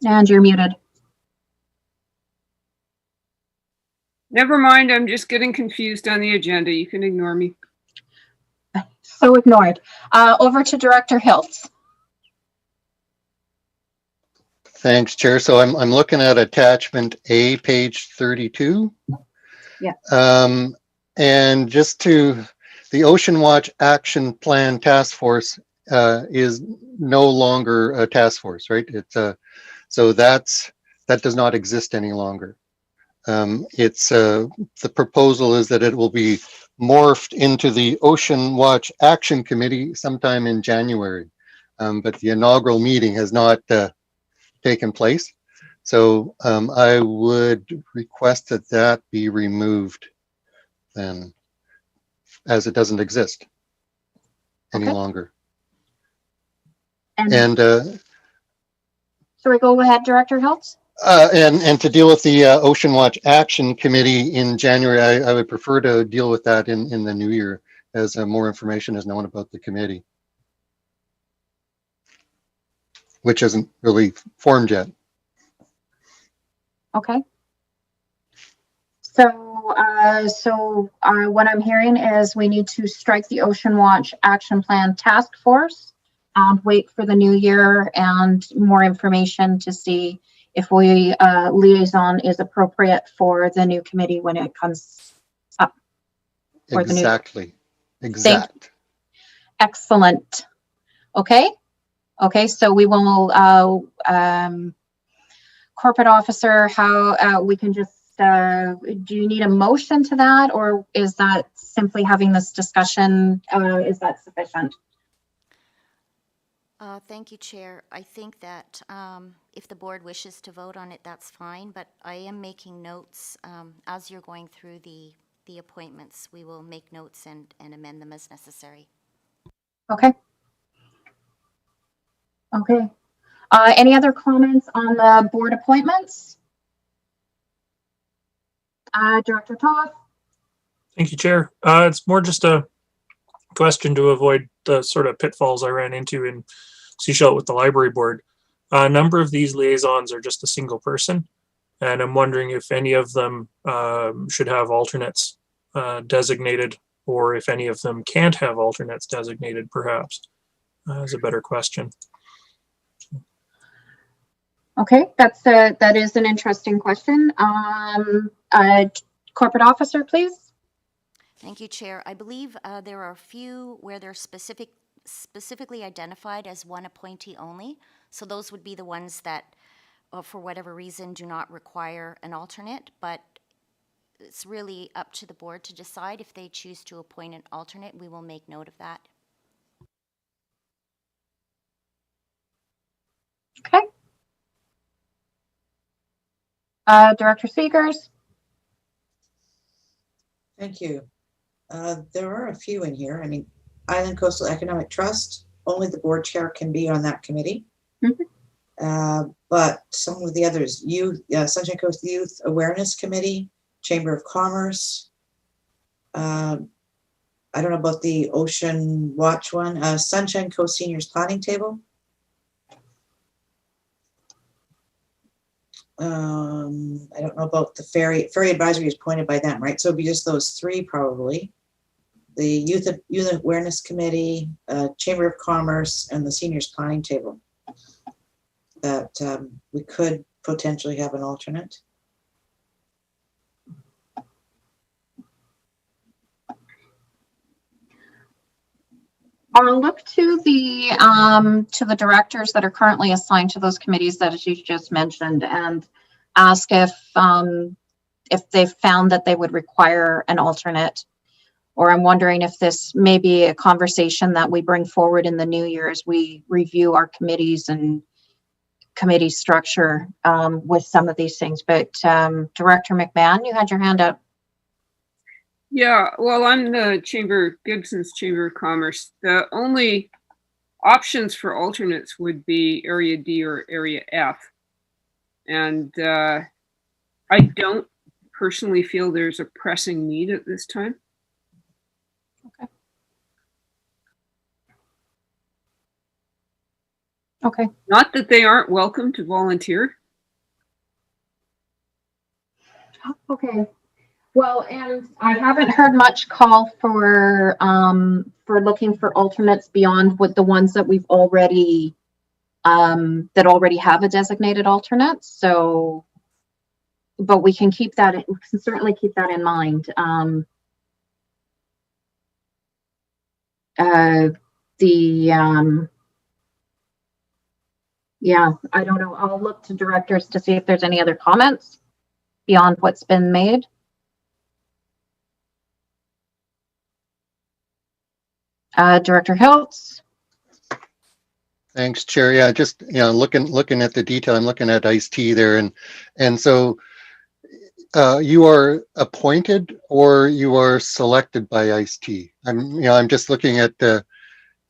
And you're muted. Never mind, I'm just getting confused on the agenda. You can ignore me. So ignored. Over to Director Hiltz. Thanks, Chair. So I'm looking at Attachment A, page 32. Yeah. And just to, the Ocean Watch Action Plan Task Force is no longer a task force, right? It's so that does not exist any longer. The proposal is that it will be morphed into the Ocean Watch Action Committee sometime in January, but the inaugural meeting has not taken place. So I would request that that be removed then, as it doesn't exist any longer. And sorry, go ahead, Director Hiltz. And to deal with the Ocean Watch Action Committee in January, I would prefer to deal with that in the new year as more information is known about the committee, which isn't really formed yet. Okay. So, what I'm hearing is we need to strike the Ocean Watch Action Plan Task Force, wait for the new year and more information to see if we liaison is appropriate for the new committee when it comes up. Exactly. Exact. Excellent. Okay. Okay. So we will, corporate officer, how we can just, do you need a motion to that, or is that simply having this discussion? Is that sufficient? Thank you, Chair. I think that if the board wishes to vote on it, that's fine, but I am making notes as you're going through the appointments. We will make notes and amend them as necessary. Okay. Okay. Any other comments on the board appointments? Director Toth? Thank you, Chair. It's more just a question to avoid the sort of pitfalls I ran into in Seashell with the library board. A number of these liaisons are just a single person, and I'm wondering if any of them should have alternates designated, or if any of them can't have alternates designated, perhaps, is a better question. Okay, that is an interesting question. Corporate officer, please. Thank you, Chair. I believe there are a few where they're specifically identified as one appointee only. So those would be the ones that, for whatever reason, do not require an alternate, but it's really up to the board to decide. If they choose to appoint an alternate, we will make note of that. Okay. Director Seegers. Thank you. There are a few in here. I mean, Island Coastal Economic Trust, only the board chair can be on that committee. Mm-hmm. But some of the others, Sunshine Coast Youth Awareness Committee, Chamber of Commerce. I don't know about the Ocean Watch one, Sunshine Coast Seniors Planning Table. I don't know about the ferry advisory is appointed by them, right? So it'd be just those three probably. The Youth Awareness Committee, Chamber of Commerce, and the Seniors Planning Table. That we could potentially have an alternate. I'll look to the directors that are currently assigned to those committees that you just mentioned and ask if they've found that they would require an alternate. Or I'm wondering if this may be a conversation that we bring forward in the new year as we review our committees and committee structure with some of these things. But Director McMahon, you had your hand up. Yeah, well, I'm the Gibson's Chamber of Commerce. The only options for alternates would be Area D or Area F. And I don't personally feel there's a pressing need at this time. Okay. Okay. Not that they aren't welcome to volunteer. Okay. Well, and I haven't heard much call for looking for alternates beyond what the ones that we've already that already have a designated alternate. So, but we can keep that. We can certainly keep that in mind. Yeah, I don't know. I'll look to directors to see if there's any other comments beyond what's been made. Director Hiltz. Thanks, Chair. Yeah, just looking at the detail, I'm looking at Ice-T there, and so you are appointed or you are selected by Ice-T. I'm just looking at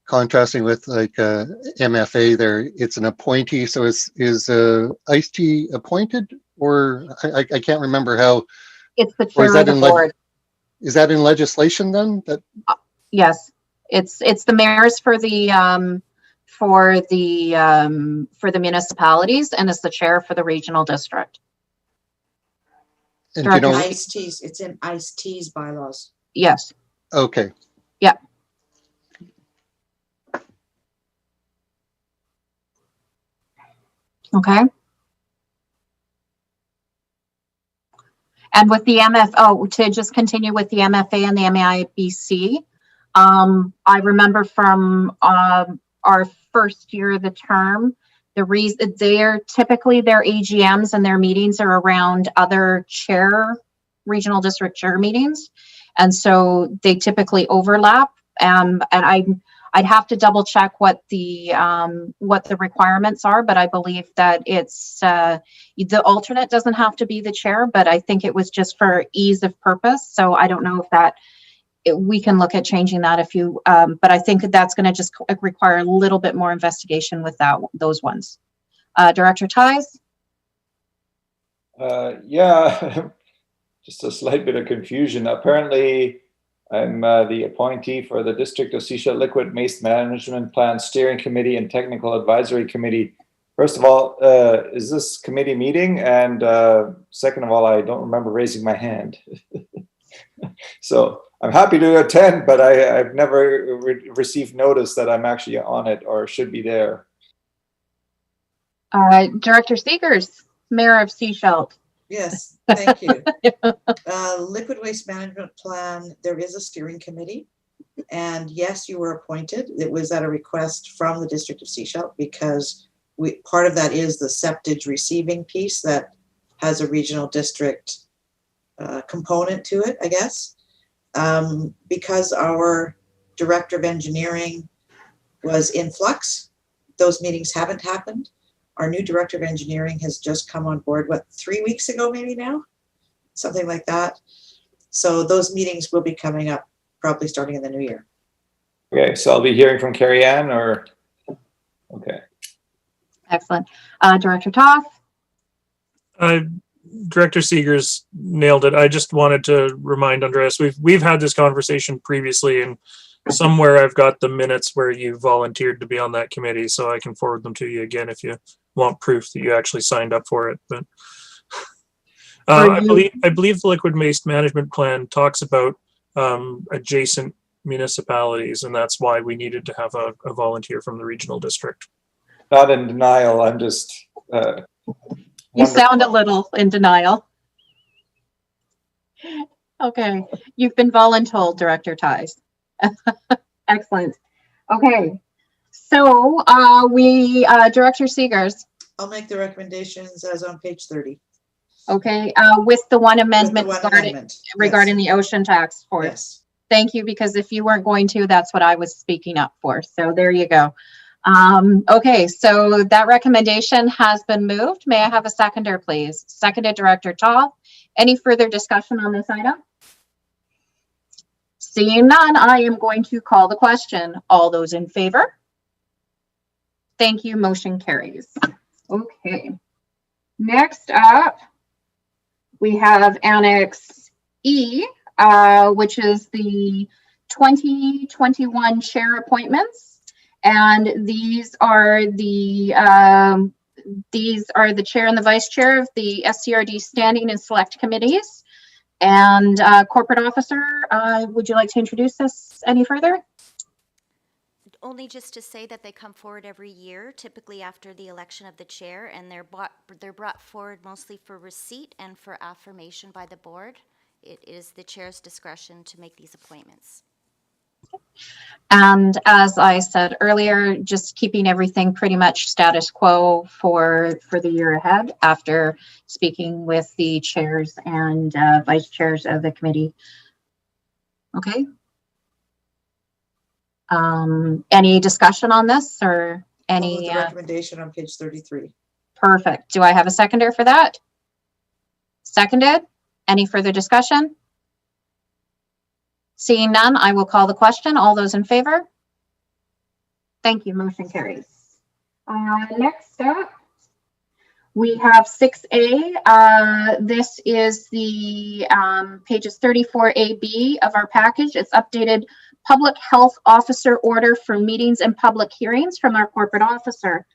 contrasting with like MFA there. It's an appointee. So is Ice-T appointed, or I can't remember how. It's the chair of the board. Is that in legislation then? That yes. It's the mayors for the municipalities, and it's the chair for the regional district. And Ice-T's, it's in Ice-T's bylaws. Yes. Okay. Yeah. Okay. And with the to just continue with the MFA and the MAIBC. I remember from our first year of the term, the reason their AGMs and their meetings are around other regional district chair meetings, and so they typically overlap. And I'd have to double check what the requirements are, but I believe that it's the alternate doesn't have to be the chair, but I think it was just for ease of purpose. So I don't know if we can look at changing that if you, but I think that's going to just require a little bit more investigation with those ones. Director Ties? Yeah, just a slight bit of confusion. Apparently, I'm the appointee for the District of Sechelt Liquid Waste Management Plan Steering Committee and Technical Advisory Committee. First of all, is this committee meeting? And second of all, I don't remember raising my hand. So I'm happy to attend, but I've never received notice that I'm actually on it or should be there. Director Seegers, Mayor of Sechelt. Yes, thank you. Liquid waste management plan, there is a steering committee. And yes, you were appointed. It was at a request from the District of Sechelt because part of that is the septage receiving piece that has a regional district component to it, I guess. Because our director of engineering was in flux, those meetings haven't happened. Our new director of engineering has just come on board, 3 weeks ago, maybe now? Something like that. So those meetings will be coming up probably starting in the new year. Okay, so I'll be hearing from Carrie Ann or, okay. Excellent. Director Toth. Director Seegers nailed it. I just wanted to remind Andreas, we've had this conversation previously, and somewhere I've got the minutes where you volunteered to be on that committee, so I can forward them to you again if you want proof that you actually signed up for it. But I believe the liquid waste management plan talks about adjacent municipalities, and that's why we needed to have a volunteer from the regional district. Not in denial. I'm just. You sound a little in denial. Okay, you've been voluntold, Director Ties. Excellent. Okay, so Director Seegers. I'll make the recommendations as on page 30. Okay, with the one amendment regarding yes. the ocean tax force. Yes. Thank you, because if you weren't going to, that's what I was speaking up for. So there you go. Okay, so that recommendation has been moved. May I have a seconder, please? Seconded, Director Toth. Any further discussion on this item? Seeing none, I am going to call the question. All those in favor? Thank you. Motion carries. Okay. Next up, we have Annex E, which is the 2021 chair appointments. And these are the chair and the vice chair of the SCRD standing and select committees. And corporate officer, would you like to introduce this any further? Only just to say that they come forward every year, typically after the election of the chair, and they're brought forward mostly for receipt and for affirmation by the board. It is the chair's discretion to make these appointments. And as I said earlier, just keeping everything pretty much status quo for the year ahead after speaking with the chairs and vice chairs of the committee. Okay. Any discussion on this or any? The recommendation on page 33. Perfect. Do I have a seconder for that? Seconded. Any further discussion? Seeing none, I will call the question. All those in favor? Thank you. Motion carries. Next up, we have 6A. This is the pages 34AB of our package. It's updated public health officer order for meetings and public hearings from our corporate officer.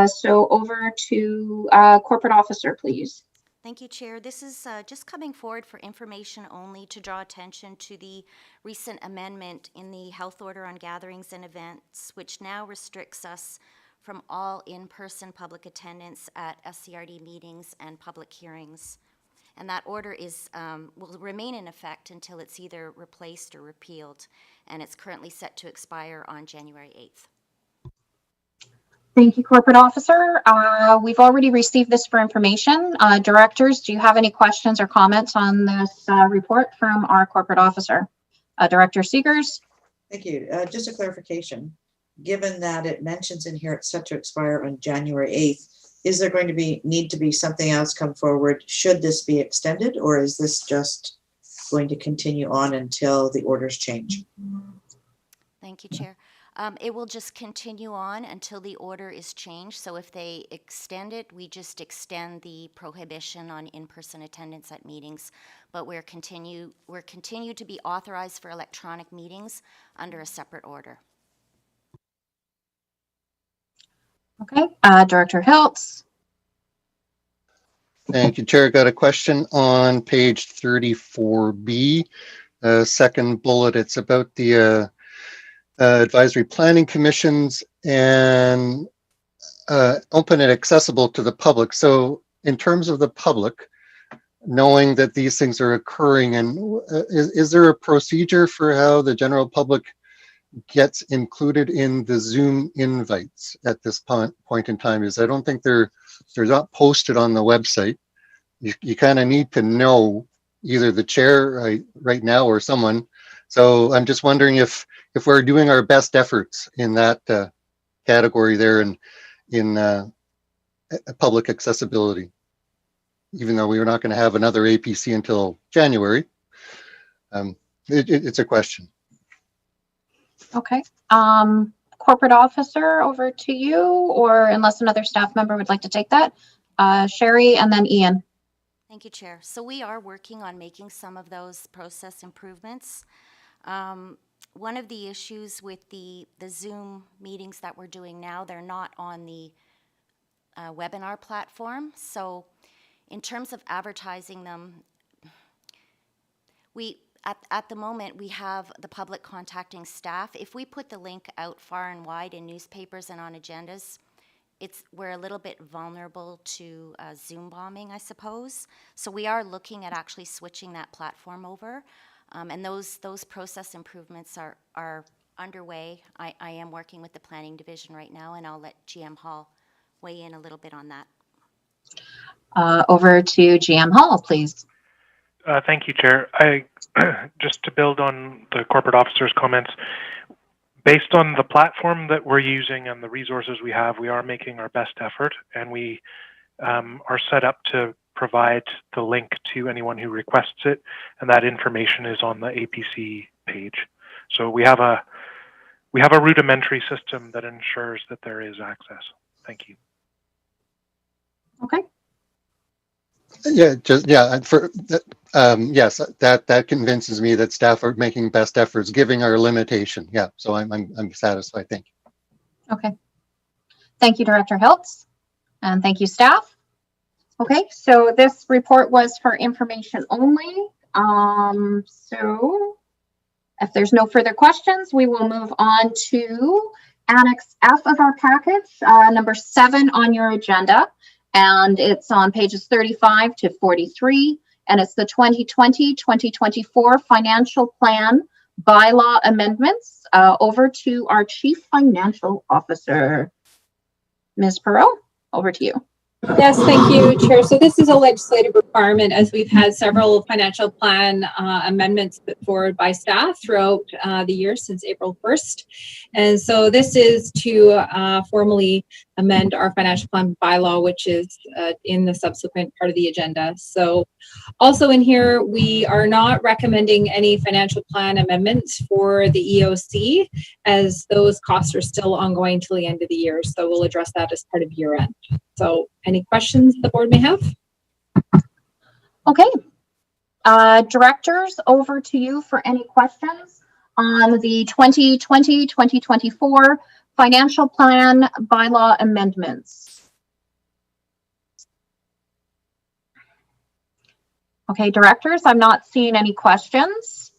So over to corporate officer, please. Thank you, Chair. This is just coming forward for information only to draw attention to the recent amendment in the health order on gatherings and events, which now restricts us from all in-person public attendance at SCRD meetings and public hearings. And that order will remain in effect until it's either replaced or repealed, and it's currently set to expire on January 8th. Thank you, corporate officer. We've already received this for information. Directors, do you have any questions or comments on this report from our corporate officer? Director Seegers. Thank you. Just a clarification. Given that it mentions in here it's set to expire on January 8th, is there going to need to be something else come forward? Should this be extended, or is this just going to continue on until the orders change? Thank you, Chair. It will just continue on until the order is changed. So if they extend it, we just extend the prohibition on in-person attendance at meetings. But we're continue to be authorized for electronic meetings under a separate order. Okay, Director Hiltz. Thank you, Chair. Got a question on page 34B. second bullet, it's about the advisory planning commissions and open and accessible to the public. So in terms of the public, knowing that these things are occurring, and is there a procedure for how the general public gets included in the Zoom invites at this point in time? Is I don't think they're not posted on the website. You kind of need to know either the chair right now or someone. So I'm just wondering if we're doing our best efforts in that category there and in public accessibility, even though we are not going to have another APC until January. It's a question. Okay. Corporate officer, over to you, or unless another staff member would like to take that. Sherry and then Ian. Thank you, Chair. So we are working on making some of those process improvements. One of the issues with the Zoom meetings that we're doing now, they're not on the webinar platform. So in terms of advertising them, at the moment, we have the public contacting staff. If we put the link out far and wide in newspapers and on agendas, we're a little bit vulnerable to Zoom bombing, I suppose. So we are looking at actually switching that platform over. And those process improvements are underway. I am working with the planning division right now, and I'll let GM Hall weigh in a little bit on that. Over to GM Hall, please. Thank you, Chair. Just to build on the corporate officer's comments, based on the platform that we're using and the resources we have, we are making our best effort, and we are set up to provide the link to anyone who requests it, and that information is on the APC page. So we have a rudimentary system that ensures that there is access. Thank you. Okay. Yeah, yes, that convinces me that staff are making best efforts, giving our limitation. Yeah, so I'm satisfied. Thank you. Okay. Thank you, Director Hiltz, and thank you, staff. Okay, so this report was for information only. So if there's no further questions, we will move on to Annex F of our package, number 7 on your agenda. And it's on pages 35 to 43, and it's the 2020-2024 financial plan bylaw amendments. Over to our Chief Financial Officer. Ms. Perot, over to you. Yes, thank you, Chair. So this is a legislative requirement, as we've had several financial plan amendments put forward by staff throughout the year since April 1st. And so this is to formally amend our financial plan bylaw, which is in the subsequent part of the agenda. So also in here, we are not recommending any financial plan amendments for the EOC, as those costs are still ongoing till the end of the year. So we'll address that as part of year end. So any questions the board may have? Okay. Directors, over to you for any questions on the 2020-2024 financial plan bylaw amendments. Okay, directors, I'm not seeing any questions.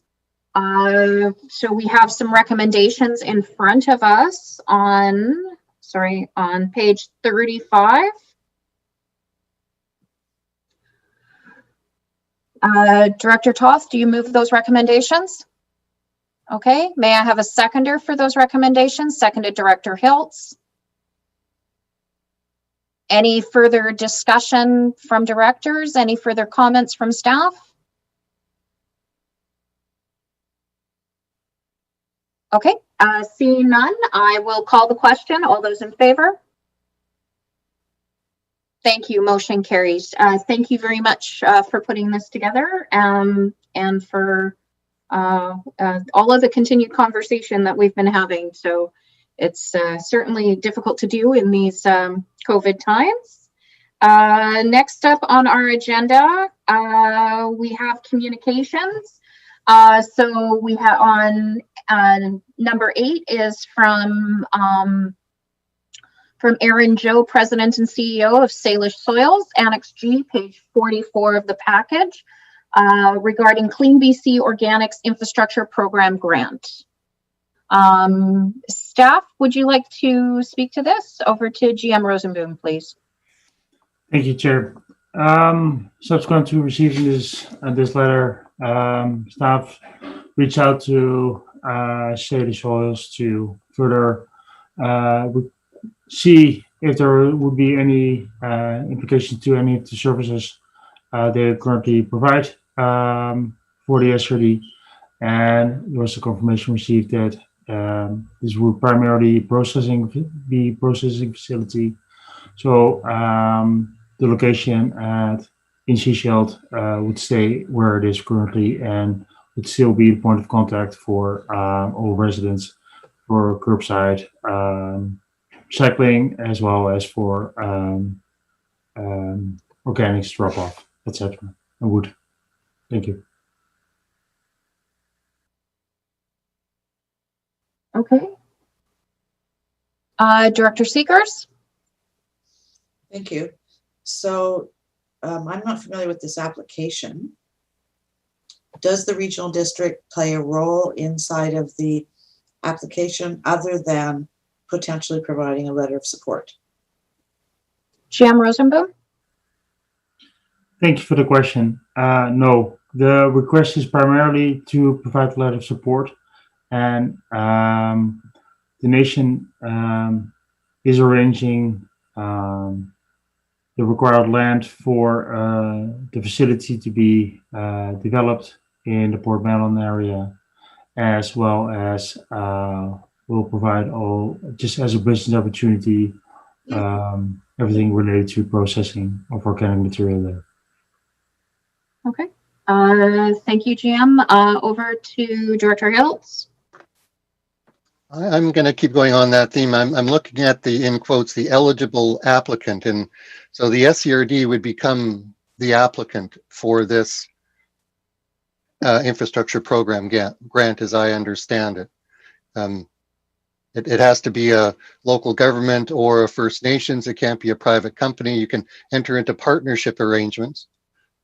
So we have some recommendations in front of us on page 35. Director Toth, do you move those recommendations? Okay, may I have a seconder for those recommendations? Seconded, Director Hiltz. Any further discussion from directors? Any further comments from staff? Okay, seeing none, I will call the question. All those in favor? Thank you, motion carries. Thank you very much for putting this together and for all of the continued conversation that we've been having. So it's certainly difficult to do in these COVID times. Next up on our agenda, we have communications. So we have on number 8 is from Aaron Joe, President and CEO of Salish Soils, Annex G, page 44 of the package. regarding Clean BC Organics Infrastructure Program grant. Staff, would you like to speak to this? Over to GM Rosenboom, please. Thank you, Chair. Subsequent to receiving this letter, staff reached out to Salish Oils to further see if there would be any implications to any of the services they currently provide for the SRD. And there was a confirmation received that this would primarily be processing facility. So the location in Seychelles would stay where it is currently and would still be the point of contact for all residents for curbside recycling, as well as for organics drop-off, etc. and wood. Thank you. Okay. Director Seekers? Thank you. So I'm not familiar with this application. Does the regional district play a role inside of the application other than potentially providing a letter of support? GM Rosenboom? Thank you for the question. No, the request is primarily to provide a letter of support, and the nation is arranging the required land for the facility to be developed in the Port Melon area, as well as will provide all, just as a business opportunity, everything related to processing of organic material there. Okay. Thank you, GM. Over to Director Hiltz. I'm going to keep going on that theme. I'm looking at the, in quotes, the eligible applicant. And so the SCRD would become the applicant for this infrastructure program grant, as I understand it. It has to be a local government or a First Nations. It can't be a private company. You can enter into partnership arrangements,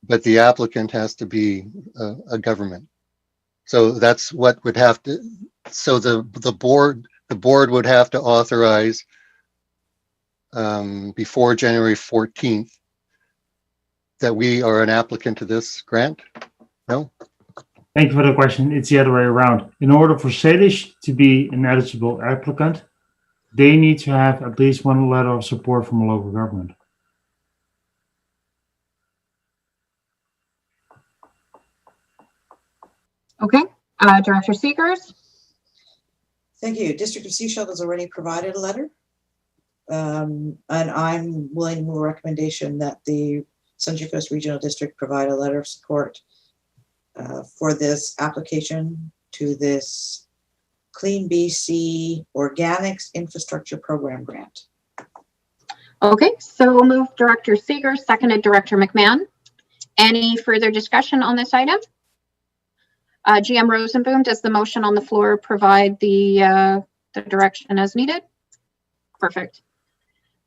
but the applicant has to be a government. So that's what would have to, so the board would have to authorize before January 14th that we are an applicant to this grant? No? Thank you for the question. It's the other way around. In order for Salish to be an eligible applicant, they need to have at least one letter of support from a local government. Okay. Director Seekers? Thank you. District of Seychelles has already provided a letter. And I'm willing to move a recommendation that the Central Coast Regional District provide a letter of support for this application to this Clean BC Organics Infrastructure Program grant. Okay, so we'll move Director Seekers, seconded Director McMahon. Any further discussion on this item? GM Rosenboom, does the motion on the floor provide the direction as needed? Perfect.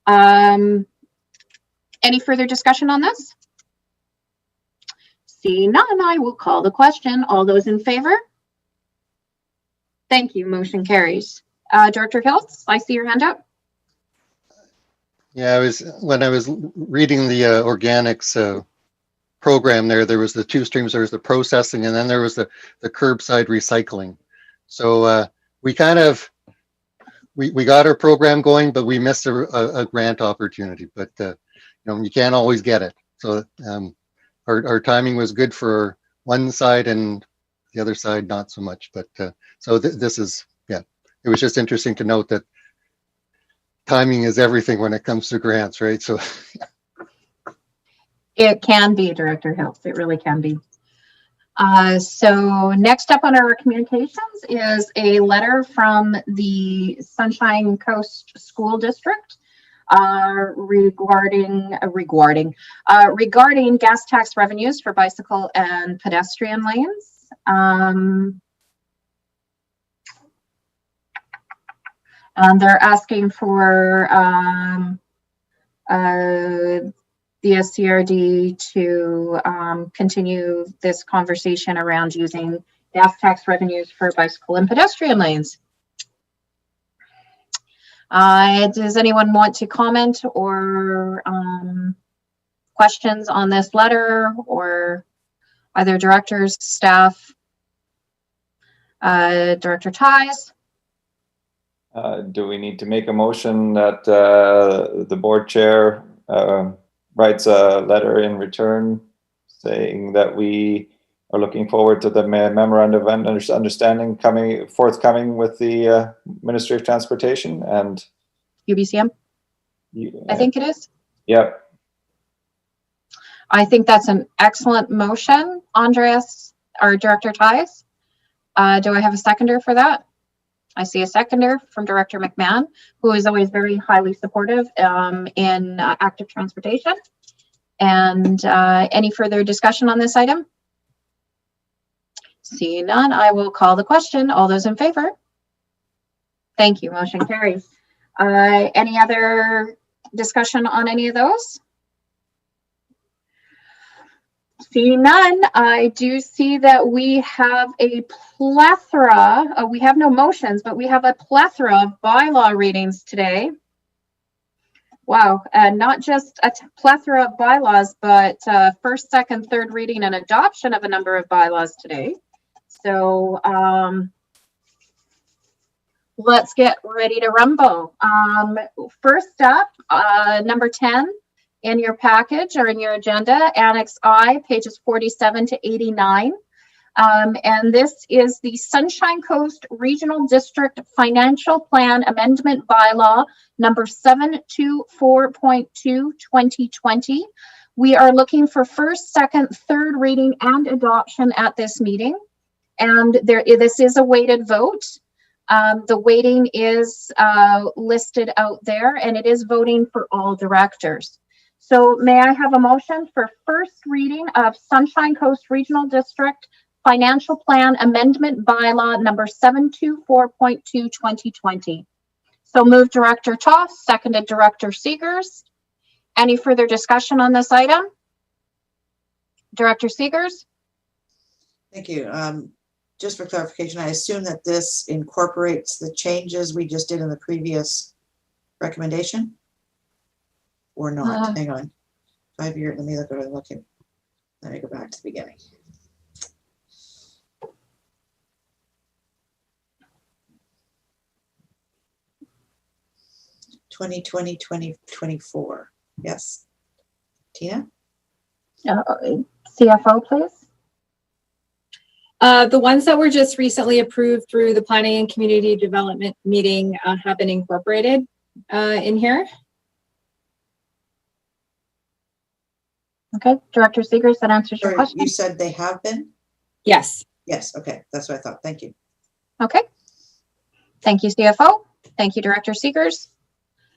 Any further discussion on this? See none, I will call the question. All those in favor? Thank you, motion carries. Director Hiltz, I see your hand up. Yeah, when I was reading the organics program there was the two streams. There was the processing, and then there was the curbside recycling. So we kind of, we got our program going, but we missed a grant opportunity. But you know, you can't always get it. So our timing was good for one side, and the other side not so much. But so this is, yeah, it was just interesting to note that timing is everything when it comes to grants, right? So it can be, Director Hiltz, it really can be. So next up on our communications is a letter from the Sunshine Coast School District regarding gas tax revenues for bicycle and pedestrian lanes. And they're asking for the SCRD to continue this conversation around using gas tax revenues for bicycle and pedestrian lanes. Does anyone want to comment or questions on this letter, or either directors, staff? Director Ties? Do we need to make a motion that the board chair writes a letter in return saying that we are looking forward to the memorandum of understanding forthcoming with the Ministry of Transportation and UBCM? I think it is. Yep. I think that's an excellent motion, Andreas, or Director Ties. Do I have a seconder for that? I see a seconder from Director McMahon, who is always very highly supportive in active transportation. And any further discussion on this item? Seeing none, I will call the question. All those in favor? Thank you. Motion carries. Any other discussion on any of those? Seeing none, I do see that we have a plethora, we have no motions, but we have a plethora of bylaw readings today. Wow, not just a plethora of bylaws, but first, second, third reading and adoption of a number of bylaws today. So let's get ready to rumble. First up, number 10. In your package or in your agenda, Annex I, pages 47 to 89. And this is the Sunshine Coast Regional District Financial Plan Amendment Bylaw number 724.2 2020. We are looking for first, second, third reading and adoption at this meeting. And this is a weighted vote. The weighting is listed out there, and it is voting for all directors. So may I have a motion for first reading of Sunshine Coast Regional District Financial Plan Amendment Bylaw number 724.2 2020. So moved Director Toth, seconded Director Seegers. Any further discussion on this item? Director Seegers? Thank you. Just for clarification, I assume that this incorporates the changes we just did in the previous recommendation? Or not? Hang on. 5 year. Let me look at it. Let me go back to the beginning. (2020-2024). Yes. Tina? CFO, please. The ones that were just recently approved through the Planning and Community Development meeting have been incorporated in here. Okay, Director Seegers, that answers your question. You said they have been? Yes. Yes, okay, that's what I thought. Thank you. Okay. Thank you, CFO. Thank you, Director Seegers.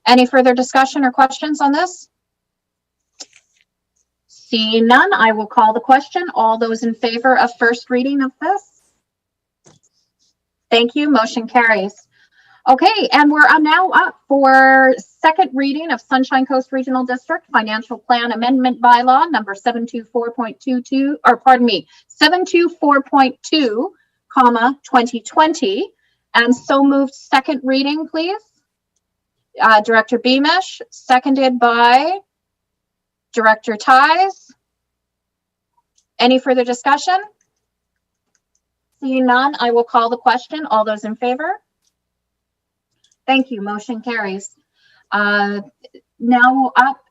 Any further discussion or questions on this? Seeing none, I will call the question. All those in favor of first reading of this? Thank you. Motion carries. Okay, and we're now up for second reading of Sunshine Coast Regional District Financial Plan Amendment Bylaw number 724.22, or pardon me, 724.2, 2020. And so moved second reading, please. Director Beamish, seconded by Director Ties. Any further discussion? Seeing none, I will call the question. All those in favor? Thank you. Motion carries. Now up,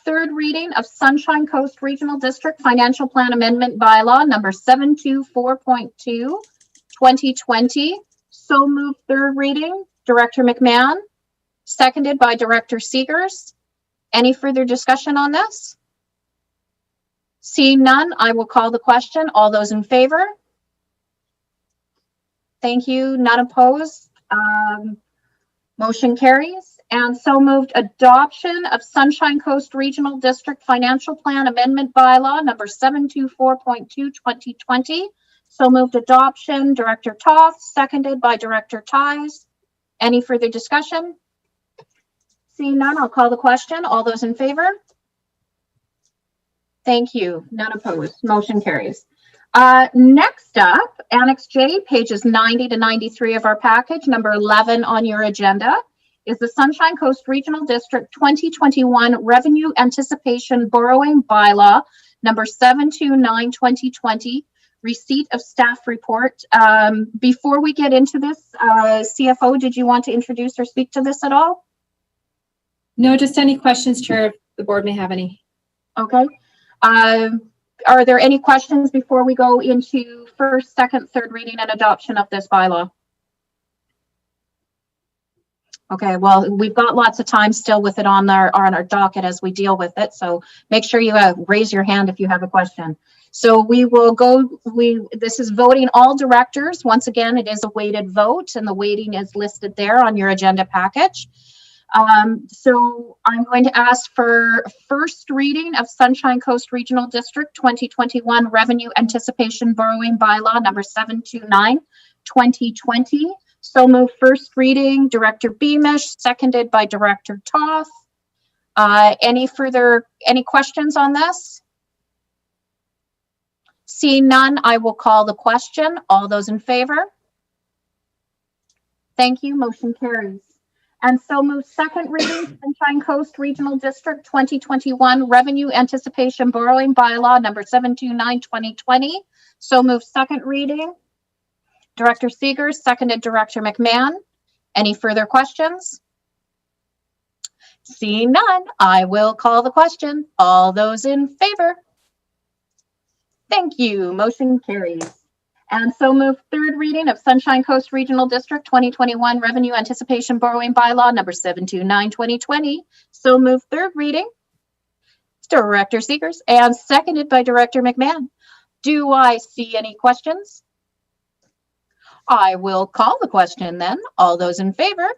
third reading of Sunshine Coast Regional District Financial Plan Amendment Bylaw number 724.2, 2020. So moved third reading, Director McMahon, seconded by Director Seegers. Any further discussion on this? Seeing none, I will call the question. All those in favor? Thank you. None opposed. Motion carries. And so moved adoption of Sunshine Coast Regional District Financial Plan Amendment Bylaw number 724.2, 2020. So moved adoption, Director Toth, seconded by Director Ties. Any further discussion? Seeing none, I'll call the question. All those in favor? Thank you. None opposed. Motion carries. Next up, Annex J, pages 90 to 93 of our package, number 11 on your agenda, is the Sunshine Coast Regional District 2021 Revenue Anticipation Borrowing Bylaw, number 729-2020, receipt of staff report. Before we get into this, CFO, did you want to introduce or speak to this at all? No, just any questions, Chair, if the board may have any. Okay. Are there any questions before we go into first, second, third reading and adoption of this bylaw? Okay, well, we've got lots of time still with it on our docket as we deal with it. So make sure you raise your hand if you have a question. So we will go, this is voting all directors. Once again, it is a weighted vote and the weighting is listed there on your agenda package. So I'm going to ask for first reading of Sunshine Coast Regional District 2021 Revenue Anticipation Borrowing Bylaw number 729-2020. So move first reading, Director Beamish, seconded by Director Toth. Any questions on this? Seeing none, I will call the question. All those in favor? Thank you. Motion carries. And so move second reading, Sunshine Coast Regional District 2021 Revenue Anticipation Borrowing Bylaw number 729-2020. So move second reading. Director Seegers, seconded Director McMahon. Any further questions? Seeing none, I will call the question. All those in favor? Thank you. Motion carries. And so move third reading of Sunshine Coast Regional District 2021 Revenue Anticipation Borrowing Bylaw number 729-2020. So move third reading. Director Seegers and seconded by Director McMahon. Do I see any questions? I will call the question then. All those in favor?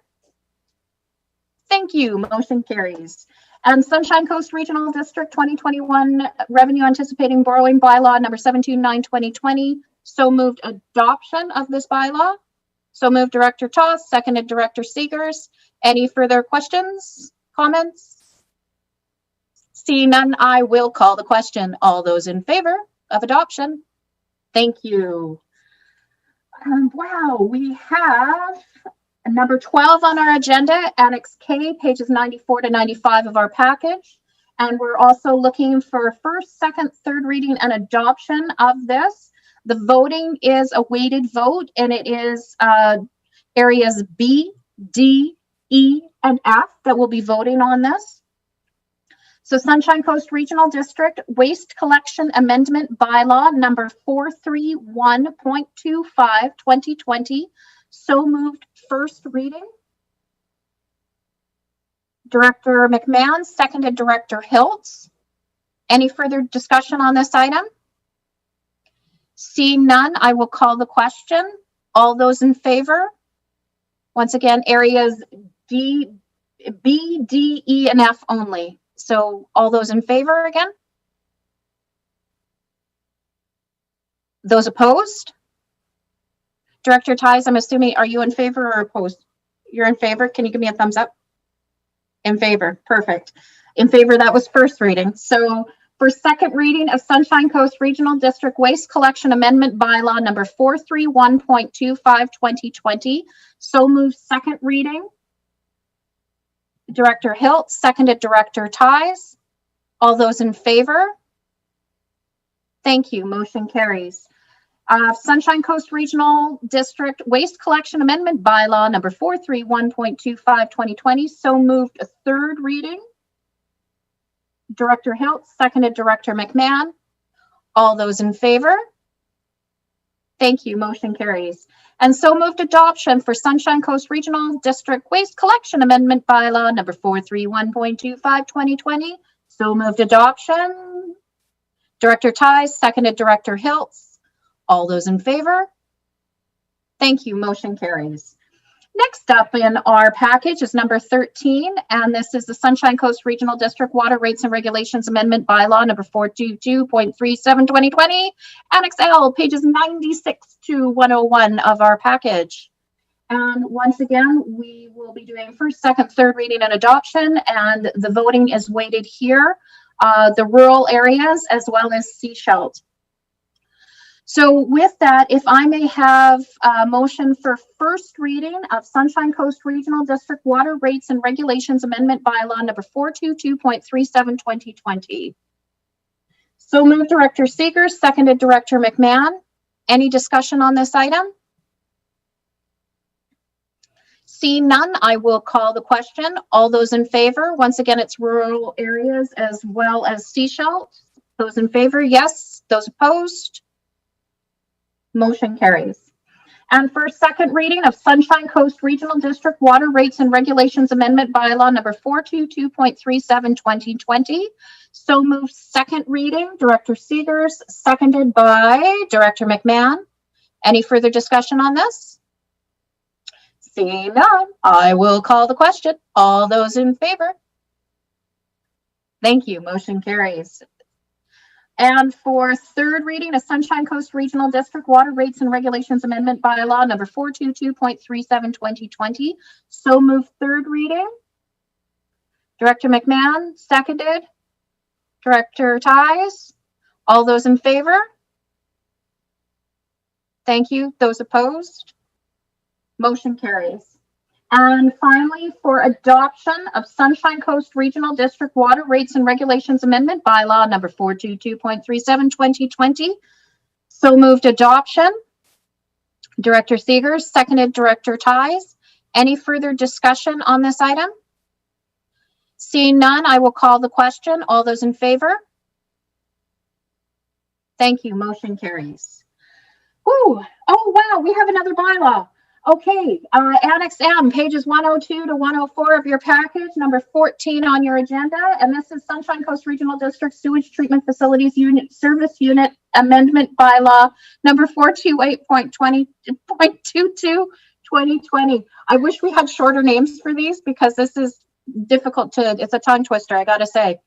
Thank you. Motion carries. And Sunshine Coast Regional District 2021 Revenue Anticipating Borrowing Bylaw number 729-2020. So moved adoption of this bylaw. So moved Director Toth, seconded Director Seegers. Any further questions, comments? Seeing none, I will call the question. All those in favor of adoption? Thank you. Wow, we have number 12 on our agenda, Annex K, pages 94 to 95 of our package. And we're also looking for first, second, third reading and adoption of this. The voting is a weighted vote, and it is areas B, D, E, and F that will be voting on this. So Sunshine Coast Regional District Waste Collection Amendment Bylaw number 431.25, 2020. So moved first reading. Director McMahon, seconded Director Hiltz. Any further discussion on this item? Seeing none, I will call the question. All those in favor? Once again, areas D, B, D, E, and F only. So all those in favor again? Those opposed? Director Ties, I'm assuming, are you in favor or opposed? You're in favor. Can you give me a thumbs up? In favor. Perfect. In favor, that was first reading. So for second reading of Sunshine Coast Regional District Waste Collection Amendment Bylaw number 431.25, 2020. So moved second reading. Director Hilt, seconded Director Ties. All those in favor? Thank you. Motion carries. Sunshine Coast Regional District Waste Collection Amendment Bylaw number 431.25, 2020. So moved a third reading. Director Hilt, seconded Director McMahon. All those in favor? Thank you. Motion carries. And so moved adoption for Sunshine Coast Regional District Waste Collection Amendment Bylaw number 431.25, 2020. So moved adoption. Director Ties, seconded Director Hiltz. All those in favor? Thank you. Motion carries. Next up in our package is number 13, and this is the Sunshine Coast Regional District Water Rates and Regulations Amendment Bylaw number 422.37, 2020, Annex L, pages 96 to 101 of our package. And once again, we will be doing first, second, third reading and adoption, and the voting is weighted here. the rural areas as well as Seashelt. So with that, if I may have a motion for first reading of Sunshine Coast Regional District Water Rates and Regulations Amendment Bylaw number 422.37 2020. So moved Director Seegers, seconded Director McMahon. Any discussion on this item? Seeing none, I will call the question. All those in favor, once again, it's rural areas as well as Seashell. Those in favor, yes. Those opposed, motion carries. And for second reading of Sunshine Coast Regional District Water Rates and Regulations Amendment Bylaw number 422.37 2020. So moved second reading, Director Seegers, seconded by Director McMahon. Any further discussion on this? Seeing none, I will call the question. All those in favor? Thank you, motion carries. And for third reading of Sunshine Coast Regional District Water Rates and Regulations Amendment Bylaw number 422.37 2020. So moved third reading. Director McMahon, seconded. Director Ties. All those in favor? Thank you. Those opposed? Motion carries. And finally, for adoption of Sunshine Coast Regional District Water Rates and Regulations Amendment Bylaw number 422.37 2020. So moved adoption. Director Seegers, seconded Director Ties. Any further discussion on this item? Seeing none, I will call the question. All those in favor? Thank you. Motion carries. Woo! Oh, wow, we have another bylaw. Okay, Annex M, pages 102 to 104 of your package, number 14 on your agenda. And this is Sunshine Coast Regional District Sewage Treatment Facilities Unit Service Unit Amendment Bylaw number 428.22 2020. I wish we had shorter names for these because this is difficult to, it's a tongue twister, I gotta say.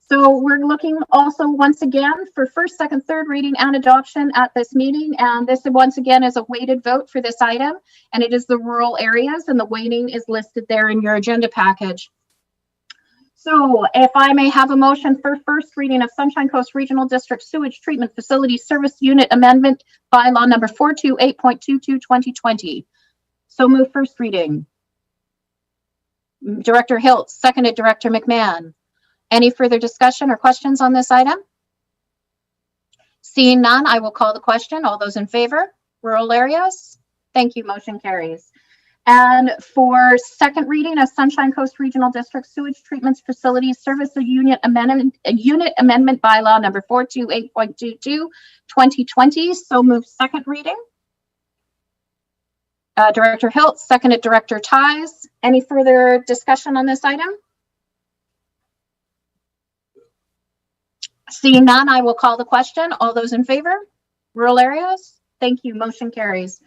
So we're looking also once again for first, second, third reading and adoption at this meeting. And this once again is a weighted vote for this item. And it is the rural areas and the weighting is listed there in your agenda package. So if I may have a motion for first reading of Sunshine Coast Regional District Sewage Treatment Facility Service Unit Amendment Bylaw number 428.22 2020. So move first reading. Director Hilt, seconded Director McMahon. Any further discussion or questions on this item? Seeing none, I will call the question. All those in favor? Rural areas? Thank you. Motion carries. And for second reading of Sunshine Coast Regional District Sewage Treatment Facilities Service Unit Amendment Bylaw number 428.22 2020. So move second reading. Director Hilt, seconded Director Ties. Any further discussion on this item? Seeing none, I will call the question. All those in favor? Rural areas? Thank you. Motion carries.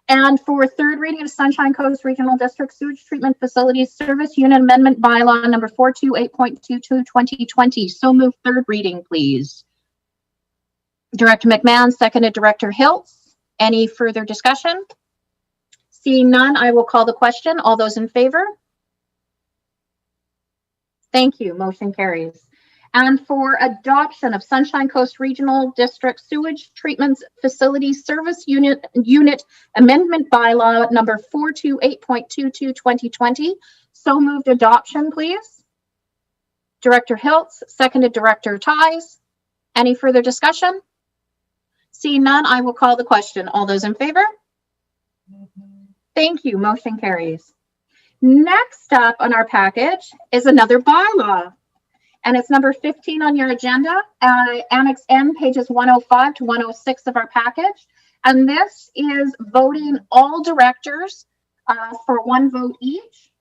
And for third reading of Sunshine Coast Regional District Sewage Treatment Facilities Service Unit Amendment Bylaw number 428.22 2020. So move third reading, please. Director McMahon, seconded Director Hiltz. Any further discussion? Seeing none, I will call the question. All those in favor? Thank you. Motion carries. And for adoption of Sunshine Coast Regional District Sewage Treatment Facility Service Unit Amendment Bylaw number 428.22 2020. So moved adoption, please. Director Hiltz, seconded Director Ties. Any further discussion? Seeing none, I will call the question. All those in favor? Thank you. Motion carries. Next up on our package is another bylaw. And it's number 15 on your agenda, Annex N, pages 105 to 106 of our package. And this is voting all directors for one vote each.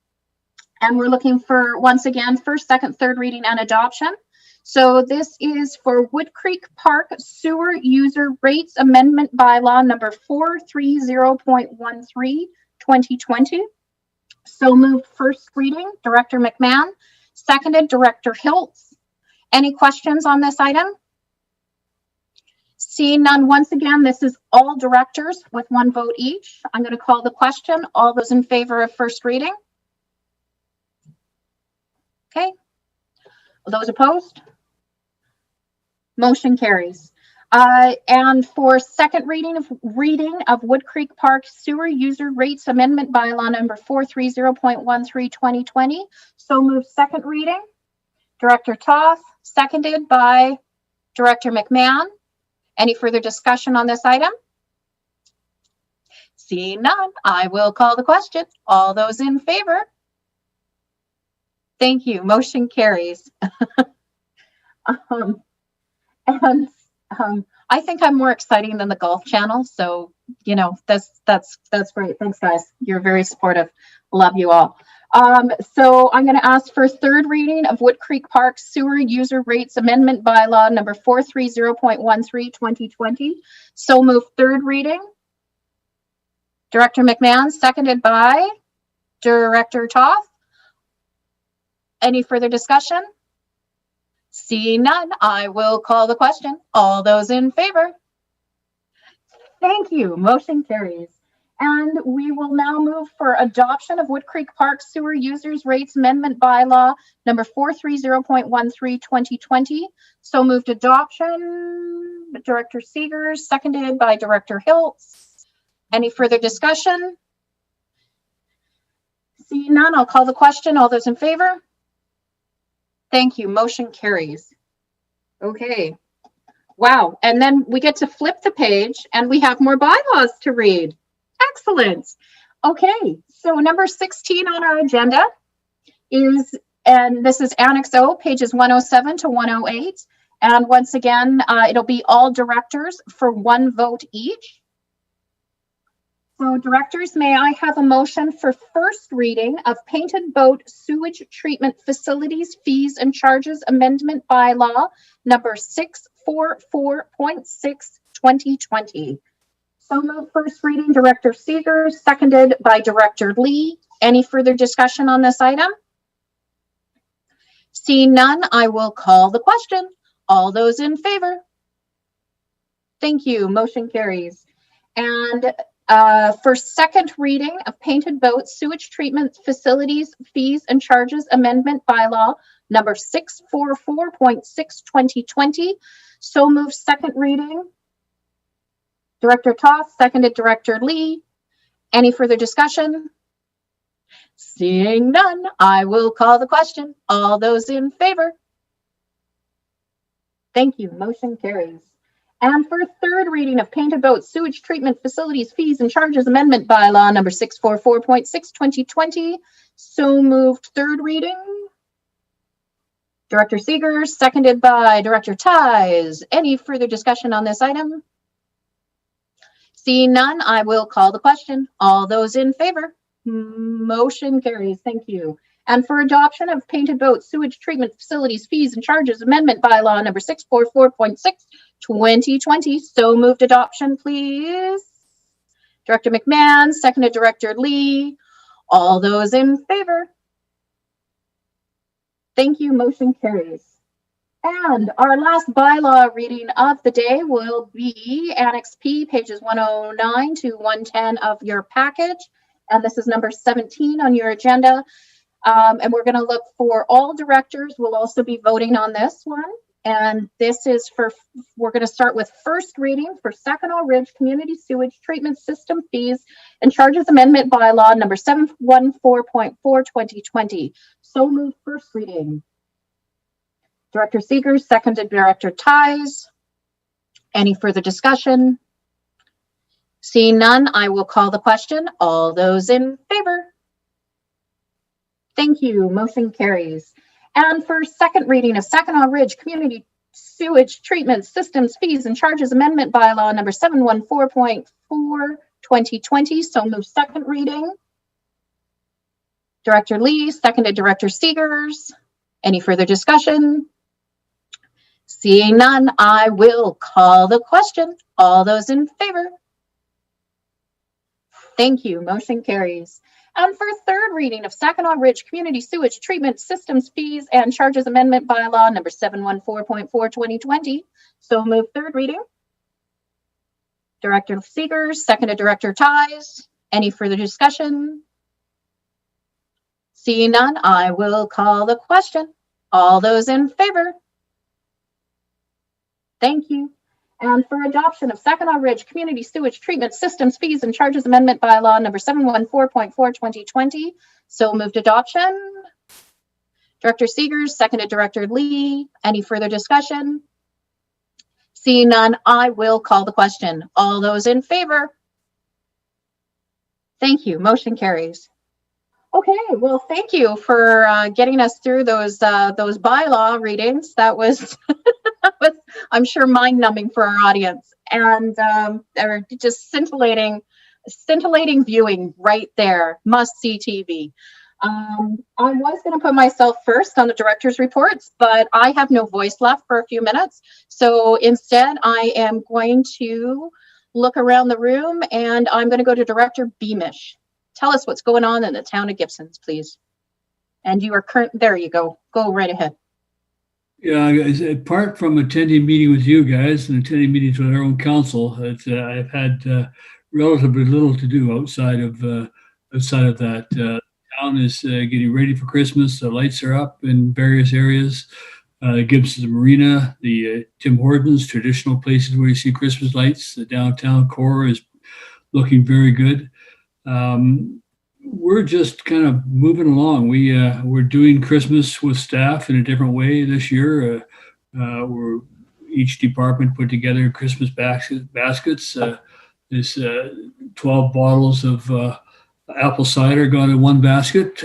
And we're looking for, once again, first, second, third reading and adoption. So this is for Wood Creek Park Sewer User Rates Amendment Bylaw number 430.13 2020. So moved first reading, Director McMahon. Seconded, Director Hiltz. Any questions on this item? Seeing none, once again, this is all directors with one vote each. I'm going to call the question. All those in favor of first reading? Okay. Those opposed? Motion carries. And for second reading of Wood Creek Park Sewer User Rates Amendment Bylaw number 430.13 2020. So moved second reading. Director Toth, seconded by Director McMahon. Any further discussion on this item? Seeing none, I will call the question. All those in favor? Thank you. Motion carries. I think I'm more exciting than the Golf Channel. So, you know, that's great. Thanks, guys. You're very supportive. Love you all. So I'm going to ask for third reading of Wood Creek Park Sewer User Rates Amendment Bylaw number 430.13 2020. So move third reading. Director McMahon, seconded by Director Toth. Any further discussion? Seeing none, I will call the question. All those in favor? Thank you. Motion carries. And we will now move for adoption of Wood Creek Park Sewer Users Rates Amendment Bylaw number 430.13 2020. So moved adoption, Director Seegers, seconded by Director Hiltz. Any further discussion? Seeing none, I'll call the question. All those in favor? Thank you. Motion carries. Okay. Wow. And then we get to flip the page and we have more bylaws to read. Excellent. Okay. So number 16 on our agenda is, and this is Annex O, pages 107 to 108. And once again, it'll be all directors for one vote each. So directors, may I have a motion for first reading of Painted Boat Sewage Treatment Facilities Fees and Charges Amendment Bylaw number 644.6 2020. So move first reading, Director Seegers, seconded by Director Lee. Any further discussion on this item? Seeing none, I will call the question. All those in favor? Thank you. Motion carries. And for second reading of Painted Boat Sewage Treatment Facilities Fees and Charges Amendment Bylaw number 644.6 2020. So move second reading. Director Toth, seconded Director Lee. Any further discussion? Seeing none, I will call the question. All those in favor? Thank you. Motion carries. And for third reading of Painted Boat Sewage Treatment Facilities Fees and Charges Amendment Bylaw number 644.6 2020. So moved third reading. Director Seegers, seconded by Director Ties. Any further discussion on this item? Seeing none, I will call the question. All those in favor? Motion carries. Thank you. And for adoption of Painted Boat Sewage Treatment Facilities Fees and Charges Amendment Bylaw number 644.6 2020. So moved adoption, please. Director McMahon, seconded Director Lee. All those in favor? Thank you. Motion carries. And our last bylaw reading of the day will be Annex P, pages 109 to 110 of your package. And this is number 17 on your agenda. And we're going to look for all directors. We'll also be voting on this one. And this is for, we're going to start with first reading for Sacramento Ridge Community Sewage Treatment System Fees and Charges Amendment Bylaw number 714.4 2020. So moved first reading. Director Seegers, seconded Director Ties. Any further discussion? Seeing none, I will call the question. All those in favor? Thank you. Motion carries. And for second reading of Sacramento Ridge Community Sewage Treatment Systems Fees and Charges Amendment Bylaw number 714.4 2020. So move second reading. Director Lee, seconded Director Seegers. Any further discussion? Seeing none, I will call the question. All those in favor? Thank you. Motion carries. And for third reading of Sacramento Ridge Community Sewage Treatment Systems Fees and Charges Amendment Bylaw number 714.4 2020. So move third reading. Director Seegers, seconded Director Ties. Any further discussion? Seeing none, I will call the question. All those in favor? Thank you. And for adoption of Saginaw Ridge Community Sewage Treatment Systems Fees and Charges Amendment Bylaw number 714.4 2020. So moved adoption. Director Seegers, seconded Director Lee. Any further discussion? Seeing none, I will call the question. All those in favor? Thank you. Motion carries. Okay, well, thank you for getting us through those bylaw readings. That was, that was, I'm sure, mind-numbing for our audience, and they're just scintillating viewing right there. Must-see TV. I was going to put myself first on the director's reports, but I have no voice left for a few minutes. So instead, I am going to look around the room, and I'm going to go to Director Beamish. Tell us what's going on in the town of Gibsons, please. And you are there you go. Go right ahead. Yeah, apart from attending meeting with you guys and attending meetings with our own council, I've had relatively little to do outside of that. Town is getting ready for Christmas. The lights are up in various areas. Gibsons Marina, the Tim Hortons, traditional places where you see Christmas lights. The downtown core is looking very good. We're just kind of moving along. We're doing Christmas with staff in a different way this year. We're each department put together Christmas baskets. There's 12 bottles of apple cider gone in one basket,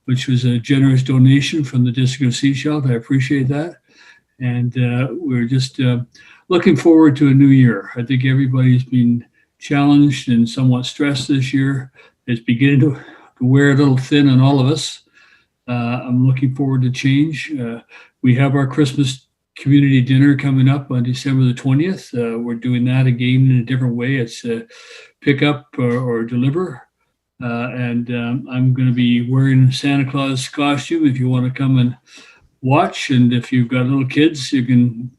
which was a generous donation from the District of Sechelt. I appreciate that. And we're just looking forward to a new year. I think everybody's been challenged and somewhat stressed this year. It's beginning to wear a little thin on all of us. I'm looking forward to change. We have our Christmas community dinner coming up on December the 20th. We're doing that again in a different way. It's pick up or deliver. And I'm going to be wearing a Santa Claus costume if you want to come and watch. And if you've got little kids, you can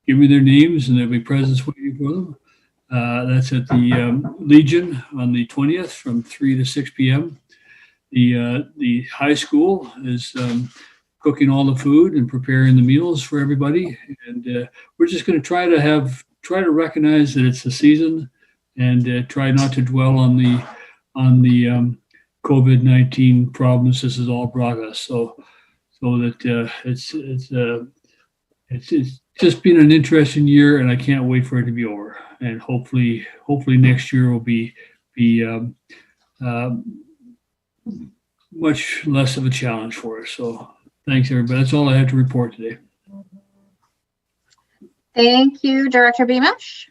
give me their names and there'll be presents waiting for them. That's at the Legion on the 20th from 3 to 6 p.m. The high school is cooking all the food and preparing the meals for everybody. And we're just going to try to recognize that it's a season and try not to dwell on the COVID-19 problems this has all brought us. So that it's just been an interesting year, and I can't wait for it to be over. And hopefully next year will be much less of a challenge for us. So thanks, everybody. That's all I have to report today. Thank you, Director Beamish.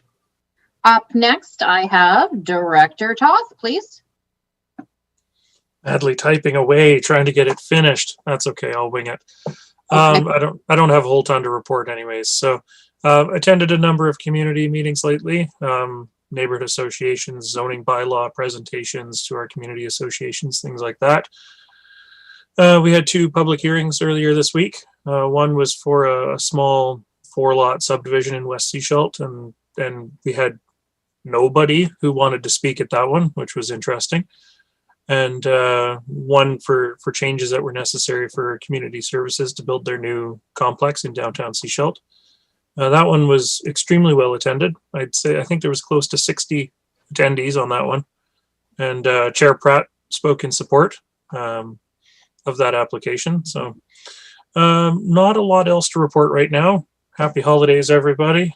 Up next, I have Director Toth, please. Madly typing away, trying to get it finished. That's okay. I'll wing it. I don't have a whole ton to report anyways. So attended a number of community meetings lately, neighborhood associations, zoning bylaw presentations to our community associations, things like that. We had 2 public hearings earlier this week. One was for a small 4-lot subdivision in West Sechelt, and we had nobody who wanted to speak at that one, which was interesting. And one for changes that were necessary for community services to build their new complex in downtown Sechelt. That one was extremely well attended. I think there was close to 60 attendees on that one. And Chair Pratt spoke in support of that application. So not a lot else to report right now. Happy holidays, everybody.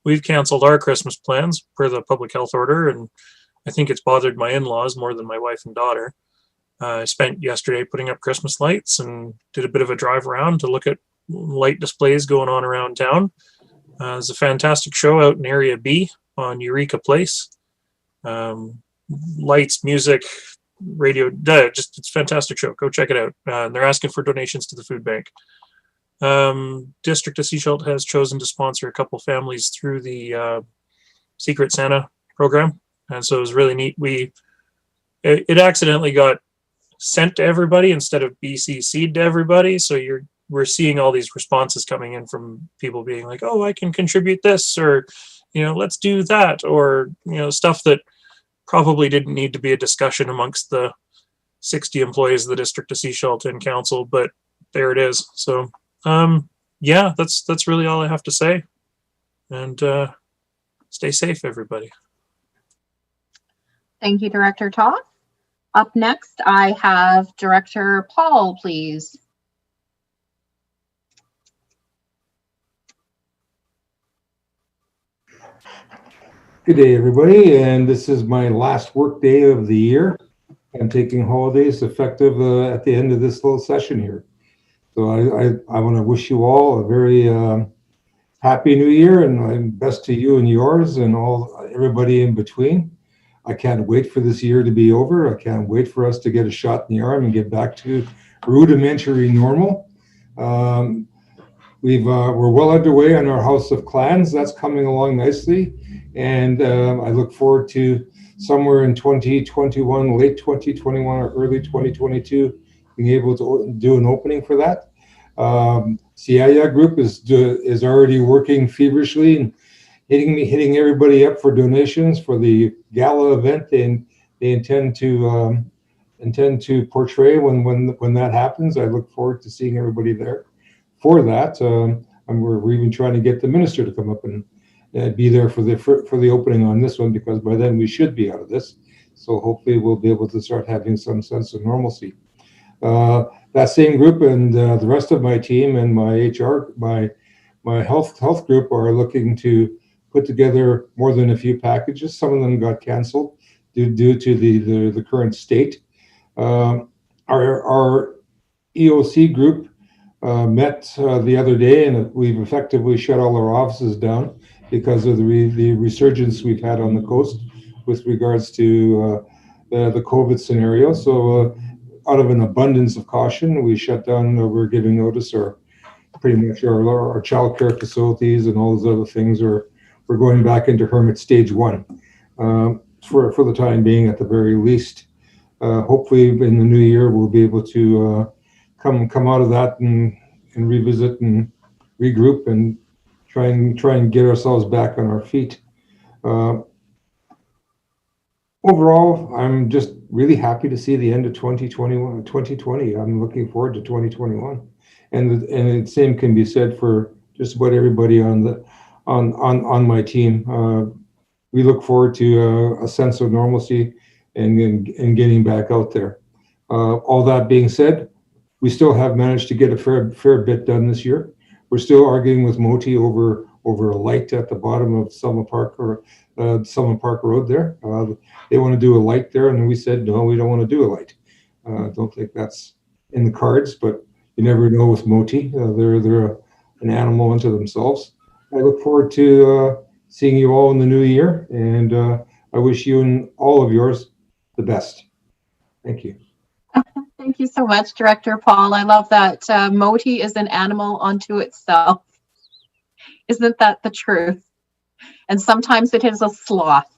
We've canceled our Christmas plans per the public health order, and I think it's bothered my in-laws more than my wife and daughter. I spent yesterday putting up Christmas lights and did a bit of a drive around to look at light displays going on around town. There's a fantastic show out in Area B on Eureka Place. Lights, music, radio, it's a fantastic show. Go check it out. They're asking for donations to the food bank. District of Sechelt has chosen to sponsor a couple families through the Secret Santa program. And so it was really neat. It accidentally got sent to everybody instead of BCC'd to everybody. So we're seeing all these responses coming in from people being like, oh, I can contribute this, or, let's do that, or, stuff that probably didn't need to be a discussion amongst the 60 employees of the District of Sechelt and Council, but there it is. So yeah, that's really all I have to say. And stay safe, everybody. Thank you, Director Toth. Up next, I have Director Paul, please. Good day, everybody, and this is my last work day of the year. I'm taking holidays effective at the end of this little session here. So I want to wish you all a very happy new year, and best to you and yours and everybody in between. I can't wait for this year to be over. I can't wait for us to get a shot in the arm and get back to rudimentary normal. We're well underway on our House of Clans. That's coming along nicely. And I look forward to somewhere in 2021, late 2021 or early 2022, being able to do an opening for that. CIA Group is already working feverishly and hitting everybody up for donations for the gala event. They intend to portray when that happens. I look forward to seeing everybody there for that. And we're even trying to get the minister to come up and be there for the opening on this one, because by then we should be out of this. So hopefully we'll be able to start having some sense of normalcy. That same group and the rest of my team and my health group are looking to put together more than a few packages. Some of them got canceled due to the current state. Our EOC group met the other day, and we've effectively shut all our offices down because of the resurgence we've had on the coast with regards to the COVID scenario. So out of an abundance of caution, we shut down, we're giving notice, or pretty much our childcare facilities and all those other things we're going back into hermit stage 1 for the time being, at the very least. Hopefully in the new year, we'll be able to come out of that and revisit and regroup and try and get ourselves back on our feet. Overall, I'm just really happy to see the end of 2020. I'm looking forward to 2021, and the same can be said for just about everybody on my team. We look forward to a sense of normalcy and getting back out there. All that being said, we still have managed to get a fair bit done this year. We're still arguing with Moti over a light at the bottom of Summer Park Road there. They want to do a light there, and we said no, we don't want to do a light. Don't think that's in the cards, but you never know with Moti. They're an animal unto themselves. I look forward to seeing you all in the new year, and I wish you and all of yours the best. Thank you. Thank you so much, Director Paul. I love that Moti is an animal unto itself. Isn't that the truth? And sometimes it is a sloth.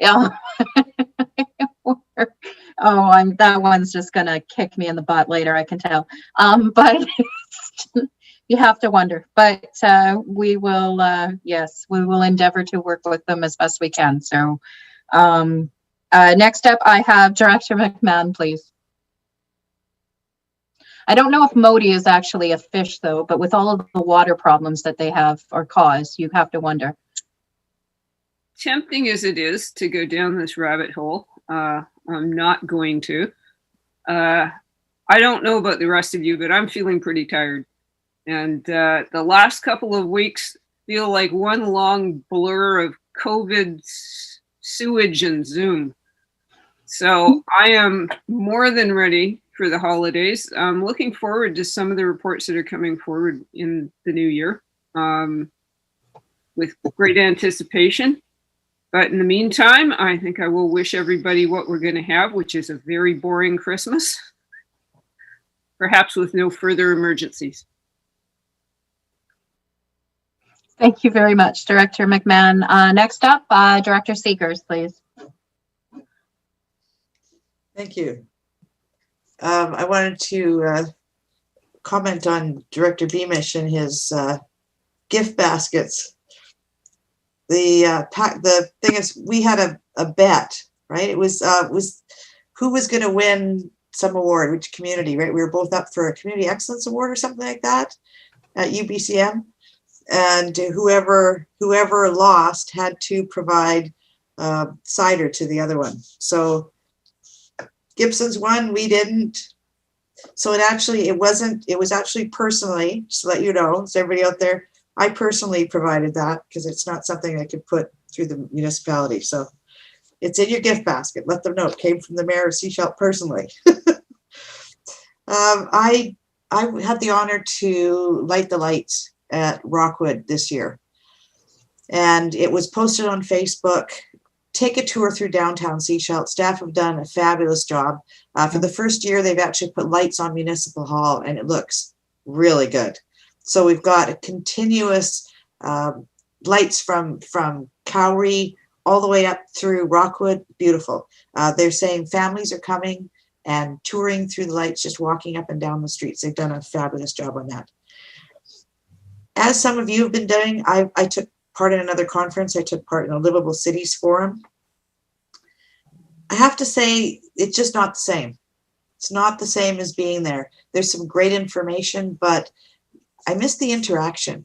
Yeah. That one's just gonna kick me in the butt later, I can tell. But you have to wonder. But we will, yes, we will endeavor to work with them as best we can. So next up, I have Director McMahon, please. I don't know if Moti is actually a fish, though, but with all of the water problems that they have or cause, you have to wonder. Tempting as it is to go down this rabbit hole, I'm not going to. I don't know about the rest of you, but I'm feeling pretty tired. And the last couple of weeks feel like one long blur of COVID, sewage, and Zoom. So I am more than ready for the holidays. I'm looking forward to some of the reports that are coming forward in the new year with great anticipation. But in the meantime, I think I will wish everybody what we're going to have, which is a very boring Christmas, perhaps with no further emergencies. Thank you very much, Director McMahon. Next up, Director Seekers, please. Thank you. I wanted to comment on Director Beamish and his gift baskets. The thing is, we had a bet, right? It was who was going to win some award, which community, right? We were both up for a Community Excellence Award or something like that. at UBCM, and whoever lost had to provide cider to the other one. So Gibson's won, we didn't. So it was actually personally, just to let you know, so everybody out there, I personally provided that because it's not something I could put through the municipality. So it's in your gift basket. Let them know it came from the mayor of Sechelt personally. I had the honor to light the lights at Rockwood this year, and it was posted on Facebook. Take a tour through downtown Sechelt. Staff have done a fabulous job. For the first year, they've actually put lights on Municipal Hall, and it looks really good. So we've got a continuous lights from Cowrie all the way up through Rockwood. Beautiful. They're saying families are coming and touring through the lights, just walking up and down the streets. They've done a fabulous job on that. As some of you have been doing, I took part in another conference. I took part in a Livable Cities Forum. I have to say, it's just not the same. It's not the same as being there. There's some great information, but I miss the interaction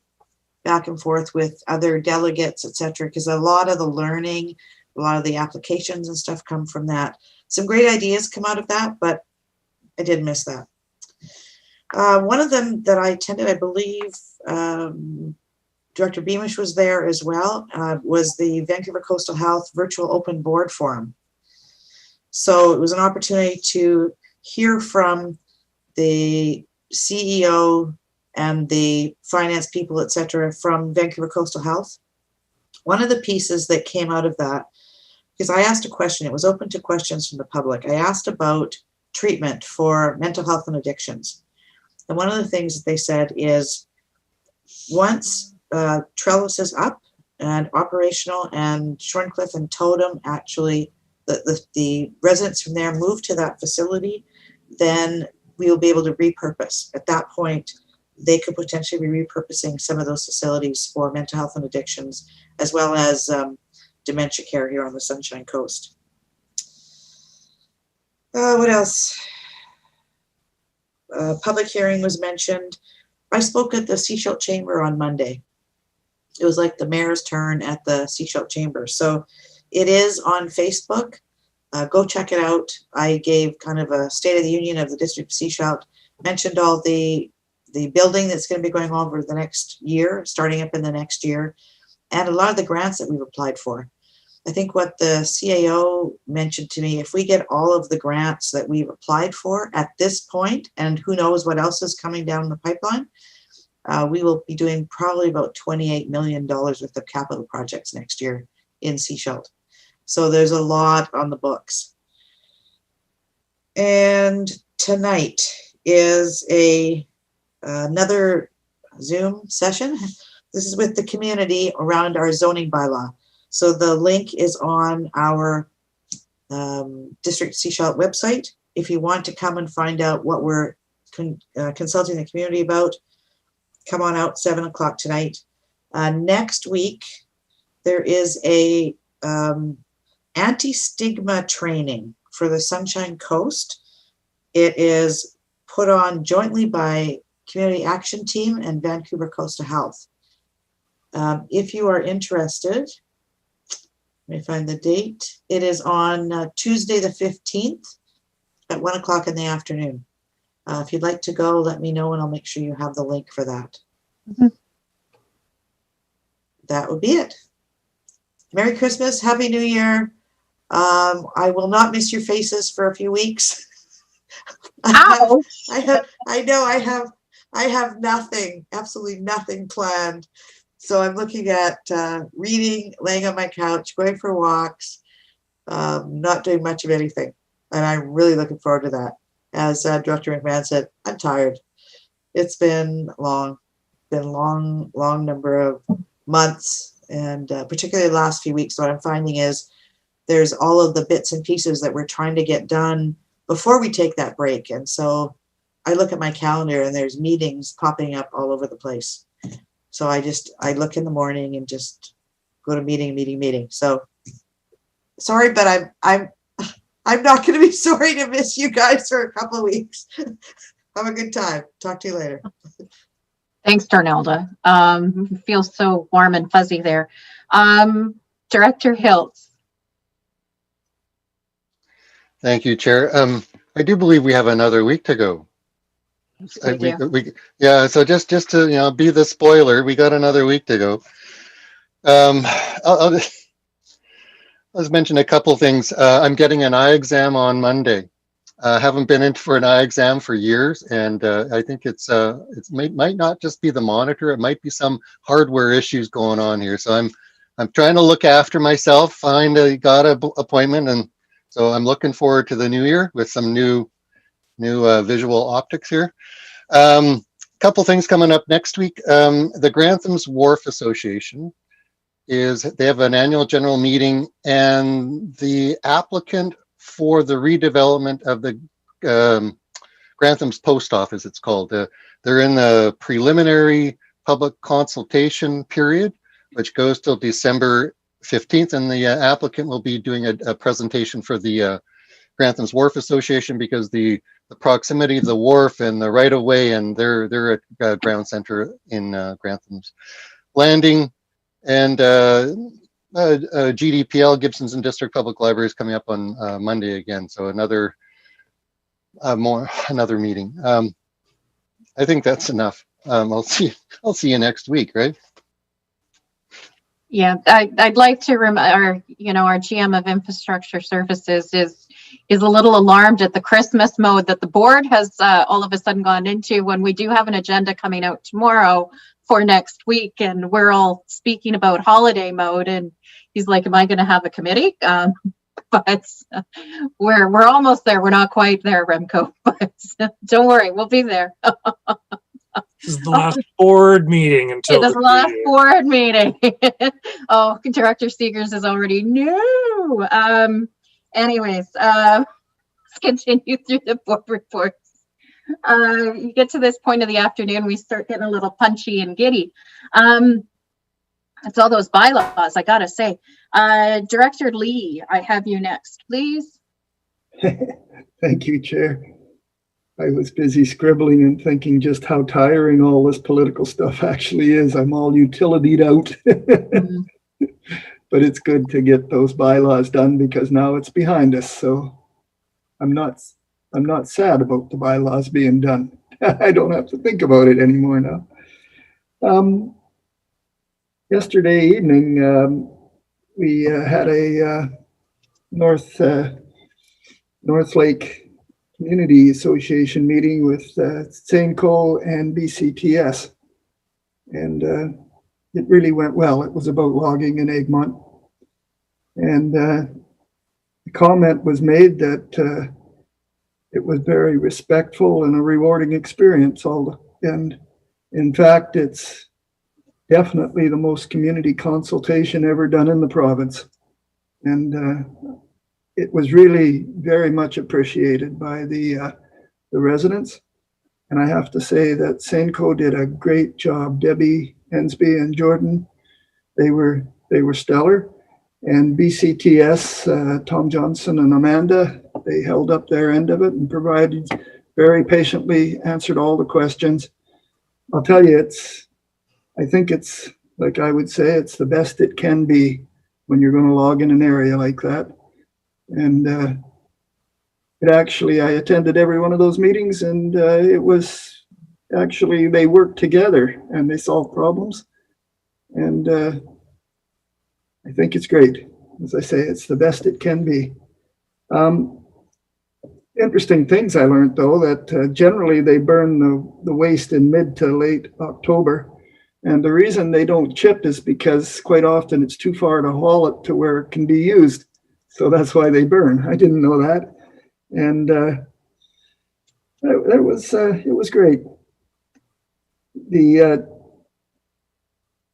back and forth with other delegates, etc., because a lot of the learning, a lot of the applications and stuff come from that. Some great ideas come out of that, but I did miss that. One of them that I attended, I believe, Director Beamish was there as well, was the Vancouver Coastal Health Virtual Open Board Forum. So it was an opportunity to hear from the CEO and the finance people, et cetera, from Vancouver Coastal Health. One of the pieces that came out of that, because I asked a question, it was open to questions from the public. I asked about treatment for mental health and addictions. And one of the things that they said is, once Trellis is up and operational and Shorncliffe and Totem actually, the residents from there move to that facility, then we will be able to repurpose. At that point, they could potentially be repurposing some of those facilities for mental health and addictions, as well as dementia care here on the Sunshine Coast. What else? Public hearing was mentioned. I spoke at the Sechelt Chamber on Monday. It was like the mayor's turn at the Sechelt Chamber. So it is on Facebook. Go check it out. I gave kind of a State of the Union of the District of Sechelt, mentioned all the building that's going to be going on over the next year, starting up in the next year, and a lot of the grants that we've applied for. I think what the CAO mentioned to me, if we get all of the grants that we've applied for at this point, and who knows what else is coming down the pipeline, we will be doing probably about $28 million worth of capital projects next year in Sechelt. So there's a lot on the books. And tonight is another Zoom session. This is with the community around our zoning bylaw. So the link is on our District Sechelt website. If you want to come and find out what we're consulting the community about, come on out, 7 o'clock tonight. Next week, there is a anti-stigma training for the Sunshine Coast. It is put on jointly by Community Action Team and Vancouver Coastal Health. If you are interested, let me find the date. It is on Tuesday the 15th at 1 o'clock in the afternoon. If you'd like to go, let me know and I'll make sure you have the link for that. Mm-hmm. That would be it. Merry Christmas, Happy New Year. I will not miss your faces for a few weeks. I have nothing, absolutely nothing planned. So I'm looking at reading, laying on my couch, going for walks, not doing much of anything. And I'm really looking forward to that. As Director McMahon said, I'm tired. It's been long number of months, and particularly the last few weeks. What I'm finding is there's all of the bits and pieces that we're trying to get done before we take that break. And so I look at my calendar and there's meetings popping up all over the place. So I look in the morning and just go to meeting. So sorry, but I'm not going to be sorry to miss you guys for a couple of weeks. Have a good time. Talk to you later. Thanks, Darnelda. Feels so warm and fuzzy there. Director Hiltz. Thank you, Chair. I do believe we have another week to go. Yeah, so just to be the spoiler, we got another week to go. I'll just mention a couple things. I'm getting an eye exam on Monday. Haven't been in for an eye exam for years, and I think it might not just be the monitor. It might be some hardware issues going on here. So I'm trying to look after myself. Got an appointment, and so I'm looking forward to the new year with some new visual optics here. Couple things coming up next week. The Grantham's Wharf Association they have an annual general meeting, and the applicant for the redevelopment of the Grantham's Post Office, it's called. They're in the preliminary public consultation period, which goes till December 15th, and the applicant will be doing a presentation for the Grantham's Wharf Association, because the proximity of the wharf and the right of way, and they're at ground center in Grantham's Landing, and GDPL, Gibsons and District Public Library, is coming up on Monday again. So another meeting. I think that's enough. I'll see you next week, right? Yeah, I'd like to our GM of Infrastructure Services is a little alarmed at the Christmas mode that the board has all of a sudden gone into, when we do have an agenda coming out tomorrow for next week, and we're all speaking about holiday mode, and he's like, am I going to have a committee? But we're almost there. We're not quite there, Remco, but don't worry, we'll be there. This is the last board meeting until it is the last board meeting. Oh, Director Seegers is already no. Anyways, let's continue through the board reports. You get to this point of the afternoon, we start getting a little punchy and giddy. It's all those bylaws, I gotta say. Director Lee, I have you next, please. Thank you, Chair. I was busy scribbling and thinking just how tiring all this political stuff actually is. I'm all utilitied out. Mm-hmm. But it's good to get those bylaws done, because now it's behind us. So I'm not sad about the bylaws being done. I don't have to think about it anymore now. Yesterday evening, we had a North Lake Community Association meeting with SANCO and BCTS, and it really went well. It was about logging in Egmont, and the comment was made that it was very respectful and a rewarding experience. And in fact, it's definitely the most community consultation ever done in the province, and it was really very much appreciated by the residents. And I have to say that SANCO did a great job. Debbie Ensby and Jordan, they were stellar. And BCTS, Tom Johnson and Amanda, they held up their end of it and provided, very patiently answered all the questions. I'll tell you, I think it's, like I would say, it's the best it can be when you're going to log in an area like that. And I attended every one of those meetings, and it was actually, they worked together and they solved problems. And I think it's great. As I say, it's the best it can be. Interesting things I learned, though, that generally they burn the waste in mid to late October. And the reason they don't chip is because quite often it's too far to haul it to where it can be used. So that's why they burn. I didn't know that. And it was great.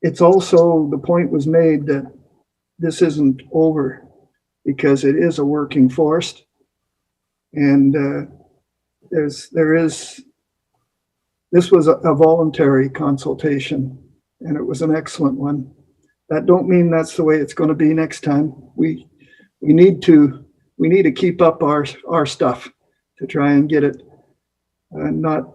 It's also, the point was made that this isn't over, because it is a working forest. And this was a voluntary consultation, and it was an excellent one. That don't mean that's the way it's going to be next time. We need to keep up our stuff to try and get it not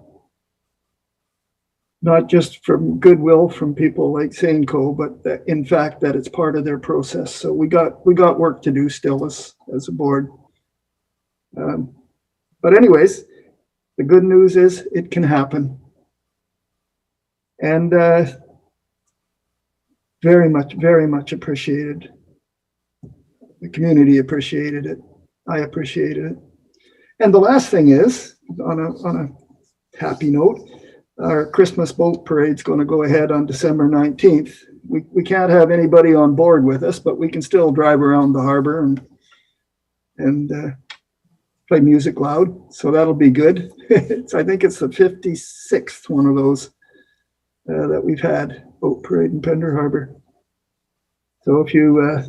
not just from goodwill from people like Saneco, but that, in fact, that it's part of their process. So we got work to do still as a board. But anyways, the good news is it can happen. And very much appreciated. The community appreciated it. I appreciated it. And the last thing is, on a happy note, our Christmas boat parade's going to go ahead on December 19th. We can't have anybody on board with us, but we can still drive around the harbor and play music loud. So that'll be good. I think it's the 56th one of those that we've had boat parade in Pender Harbor. So if you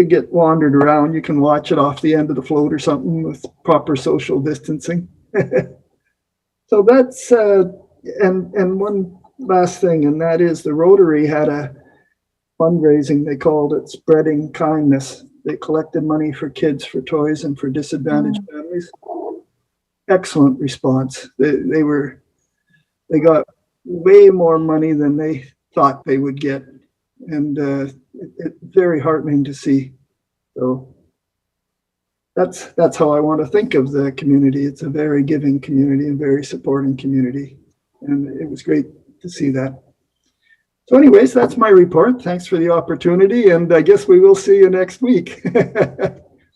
get wandered around, you can watch it off the end of the float or something with proper social distancing. So that's and one last thing, and that is the Rotary had a fundraising. They called it Spreading Kindness. They collected money for kids, for toys, and for disadvantaged families. Excellent response. They got way more money than they thought they would get, and it's very heartening to see. So that's how I want to think of the community. It's a very giving community and very supporting community, and it was great to see that. So anyways, that's my report. Thanks for the opportunity, and I guess we will see you next week.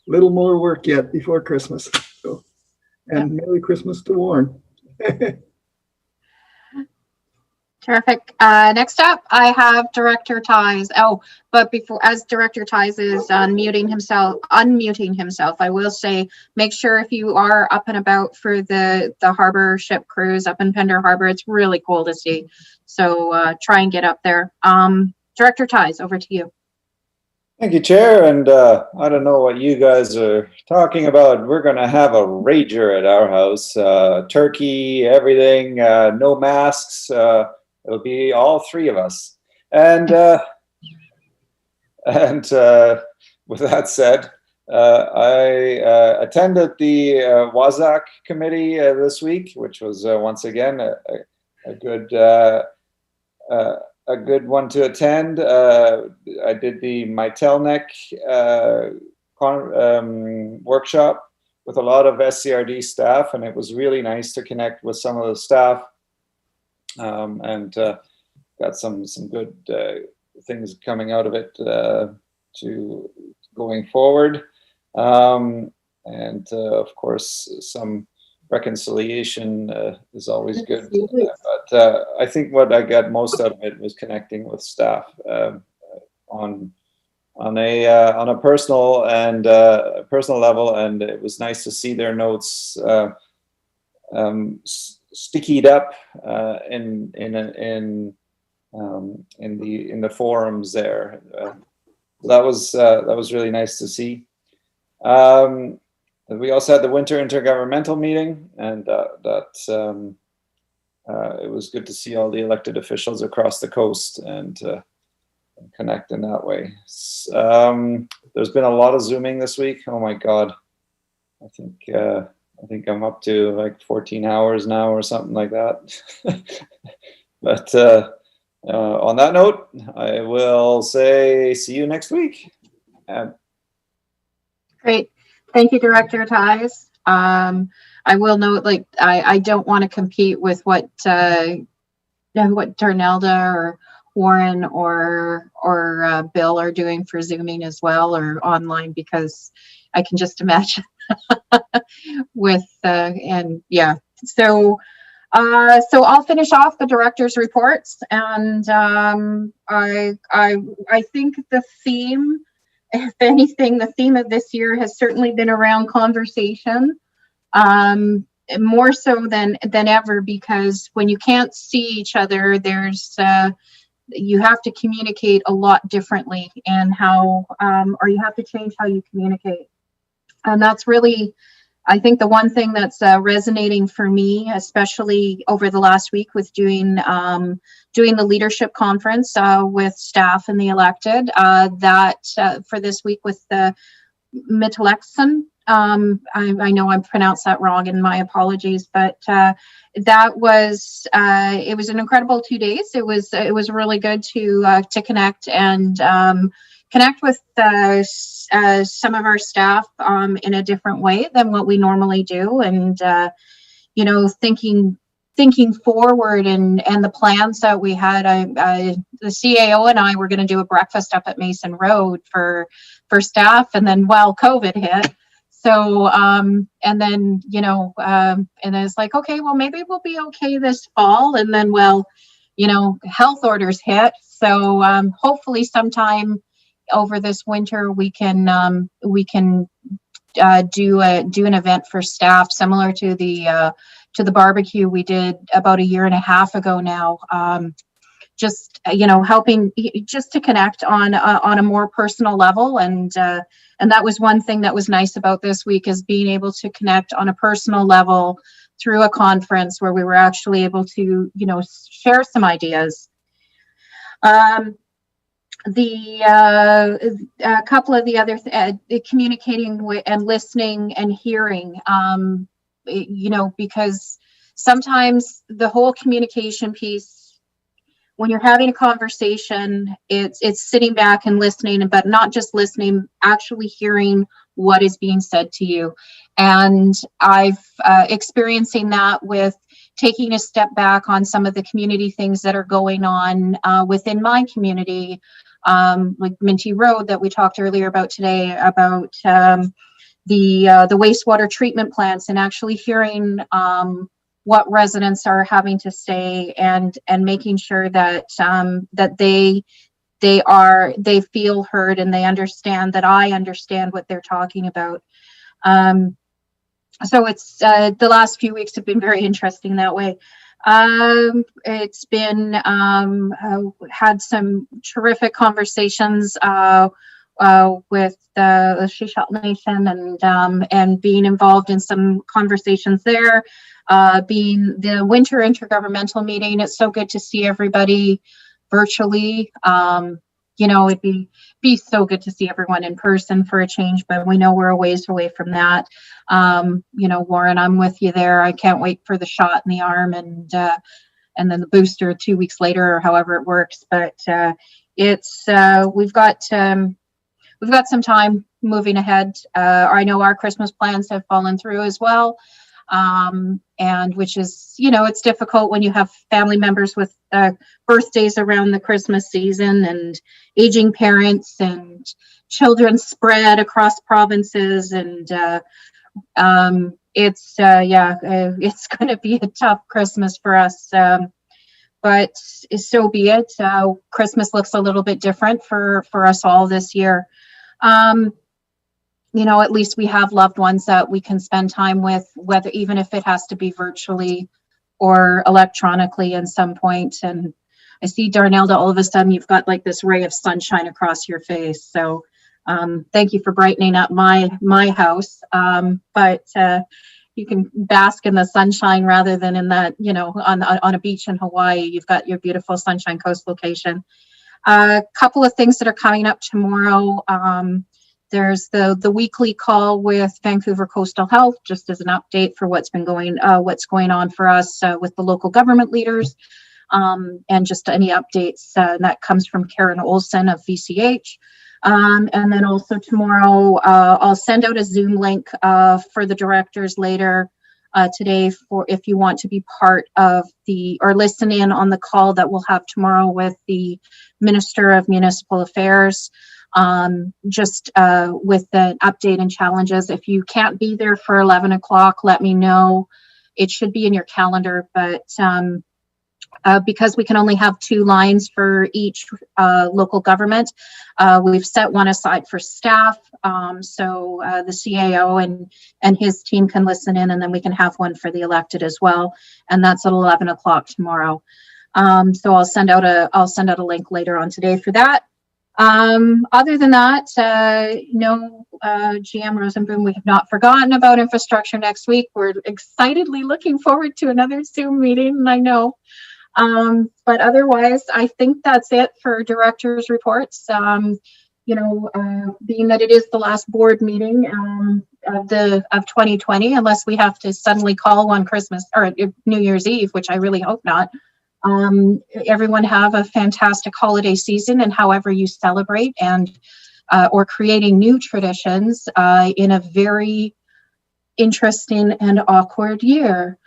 Little more work yet before Christmas. So, and Merry Christmas to Warren. Terrific. Next up, I have Director Ties. Oh, but as Director Ties is unmuting himself, I will say, make sure if you are up and about for the harbor ship cruise up in Pender Harbor, it's really cool to see. So try and get up there. Director Ties, over to you. Thank you, Chair. And I don't know what you guys are talking about. We're going to have a rager at our house. Turkey, everything, no masks. It'll be all three of us. And with that said, I attended the WASAC committee this week, which was once again a good one to attend. I did the MyTelNEC workshop with a lot of SCRD staff, and it was really nice to connect with some of the staff. And got some good things coming out of it to going forward, and of course some reconciliation is always good. But I think what I got most out of it was connecting with staff on a personal level, and it was nice to see their notes stickied up in the forums there. That was really nice to see. We also had the winter intergovernmental meeting, and it was good to see all the elected officials across the coast and connect in that way. There's been a lot of Zooming this week. Oh my God. I think I'm up to like 14 hours now or something like that. But on that note, I will say see you next week. Great. Thank you, Director Ties. I will note, I don't want to compete with what Darnelda or Warren or Bill are doing for Zooming as well, or online, because I can just imagine so I'll finish off the director's reports, and I think the theme, if anything, the theme of this year has certainly been around conversation, more so than ever, because when you can't see each other, you have to communicate a lot differently, and or you have to change how you communicate. And that's really, I think, the one thing that's resonating for me, especially over the last week with doing the leadership conference with staff and the elected, that for this week with the Mittelexen I know I pronounced that wrong, and my apologies, but that was it was an incredible 2 days. It was really good to connect and connect with some of our staff in a different way than what we normally do, and you know, thinking forward and the plans that we had. The CAO and I were going to do a breakfast up at Mason Road for staff, and then COVID hit. So, and then, you know, and it's like, okay, well, maybe we'll be okay this fall. And then, you know, health orders hit. So, hopefully sometime over this winter, we can do an event for staff similar to the barbecue we did about 1.5 years ago now. Just, you know, helping just to connect on a more personal level. And that was one thing that was nice about this week, is being able to connect on a personal level through a conference where we were actually able to, you know, share some ideas. A couple of the other communicating with and listening and hearing, you know, because sometimes the whole communication piece, when you're having a conversation, it's sitting back and listening, but not just listening, actually hearing what is being said to you. And I've experiencing that with taking a step back on some of the community things that are going on within my community, like Minty Road that we talked earlier about today, about the wastewater treatment plants, and actually hearing what residents are having to say, and making sure that that they feel heard, and they understand that I understand what they're talking about. So it's the last few weeks have been very interesting that way. It's been had some terrific conversations with the Sechelt Nation, and being involved in some conversations there. Being the winter intergovernmental meeting, it's so good to see everybody virtually. You know, it'd be so good to see everyone in person for a change, but we know we're a ways away from that. You know, Warren, I'm with you there. I can't wait for the shot in the arm, and then the booster 2 weeks later, or however it works. But it's we've got some time moving ahead. I know our Christmas plans have fallen through as well. And which is, you know, it's difficult when you have family members with birthdays around the Christmas season, and aging parents and children spread across provinces. And it's going to be a tough Christmas for us. But so be it. Christmas looks a little bit different for us all this year. You know, at least we have loved ones that we can spend time with, whether even if it has to be virtually or electronically at some point. And I see, Darnelda, all of a sudden you've got like this ray of sunshine across your face. So thank you for brightening up my house. But you can bask in the sunshine rather than in that, you know, on a beach in Hawaii. You've got your beautiful Sunshine Coast location. A couple of things that are coming up tomorrow. There's the weekly call with Vancouver Coastal Health, just as an update for what's going on for us with the local government leaders, and just any updates that comes from Karen Olson of VCH. And then also tomorrow, I'll send out a Zoom link for the directors later today, for if you want to be part of or listen in on the call that we'll have tomorrow with the Minister of Municipal Affairs. Just with the update and challenges. If you can't be there for 11 o'clock, let me know. It should be in your calendar, but because we can only have 2 lines for each local government, we've set one aside for staff. So the CAO and his team can listen in, and then we can have one for the elected as well. And that's at 11 o'clock tomorrow. So I'll send out a link later on today for that. Other than that, no, GM Rosenboom, we have not forgotten about infrastructure next week. We're excitedly looking forward to another Zoom meeting, I know. But otherwise, I think that's it for directors' reports. You know, being that it is the last board meeting, of 2020, unless we have to suddenly call one Christmas or New Year's Eve, which I really hope not. Everyone have a fantastic holiday season, and however you celebrate, and or creating new traditions in a very interesting and awkward year.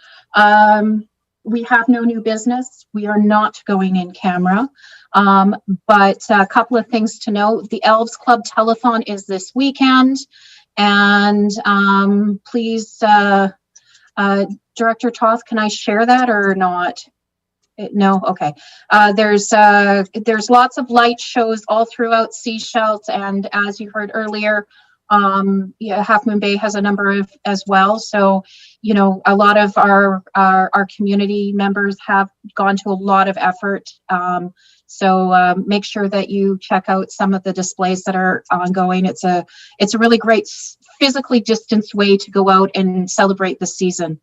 We have no new business. We are not going in camera. But a couple of things to note. The Elves Club telethon is this weekend. And please, Director Toth, can I share that or not? No, okay. There's lots of light shows all throughout Sechelt, and as you heard earlier, Half Moon Bay has a number of as well. So, you know, a lot of our community members have gone to a lot of effort. So make sure that you check out some of the displays that are ongoing. It's a really great physically distanced way to go out and celebrate the season.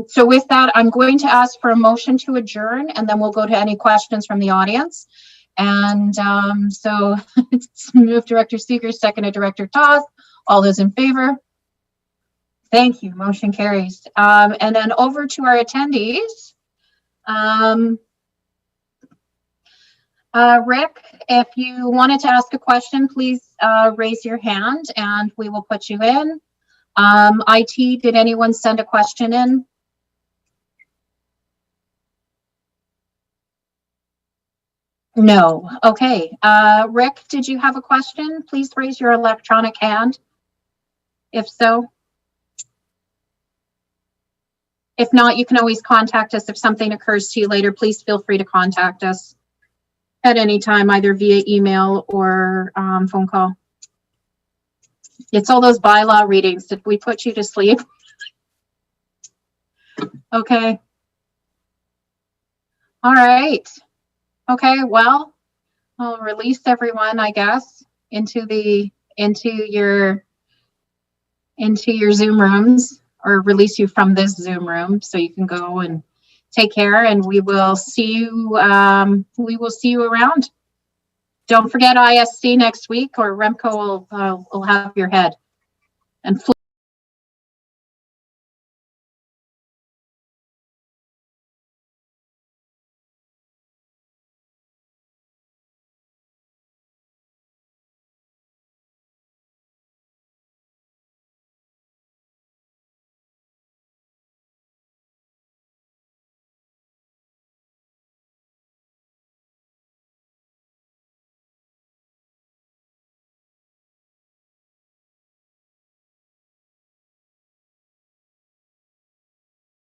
So with that, I'm going to ask for a motion to adjourn, and then we'll go to any questions from the audience. And so it's moved Director Seeger, seconded Director Toth. All those in favor? Thank you. Motion carries. And then over to our attendees. Rick, if you wanted to ask a question, please raise your hand and we will put you in. IT, did anyone send a question in? No. Okay. Rick, did you have a question? Please raise your electronic hand. If so. If not, you can always contact us if something occurs to you later. Please feel free to contact us at any time, either via email or phone call. It's all those bylaw readings. Did we put you to sleep? Okay. All right. Okay, well, I'll release everyone, I guess, into your Zoom rooms, or release you from this Zoom room so you can go and take care, and we will see you around. Don't forget ISC next week, or Remco will have your head. And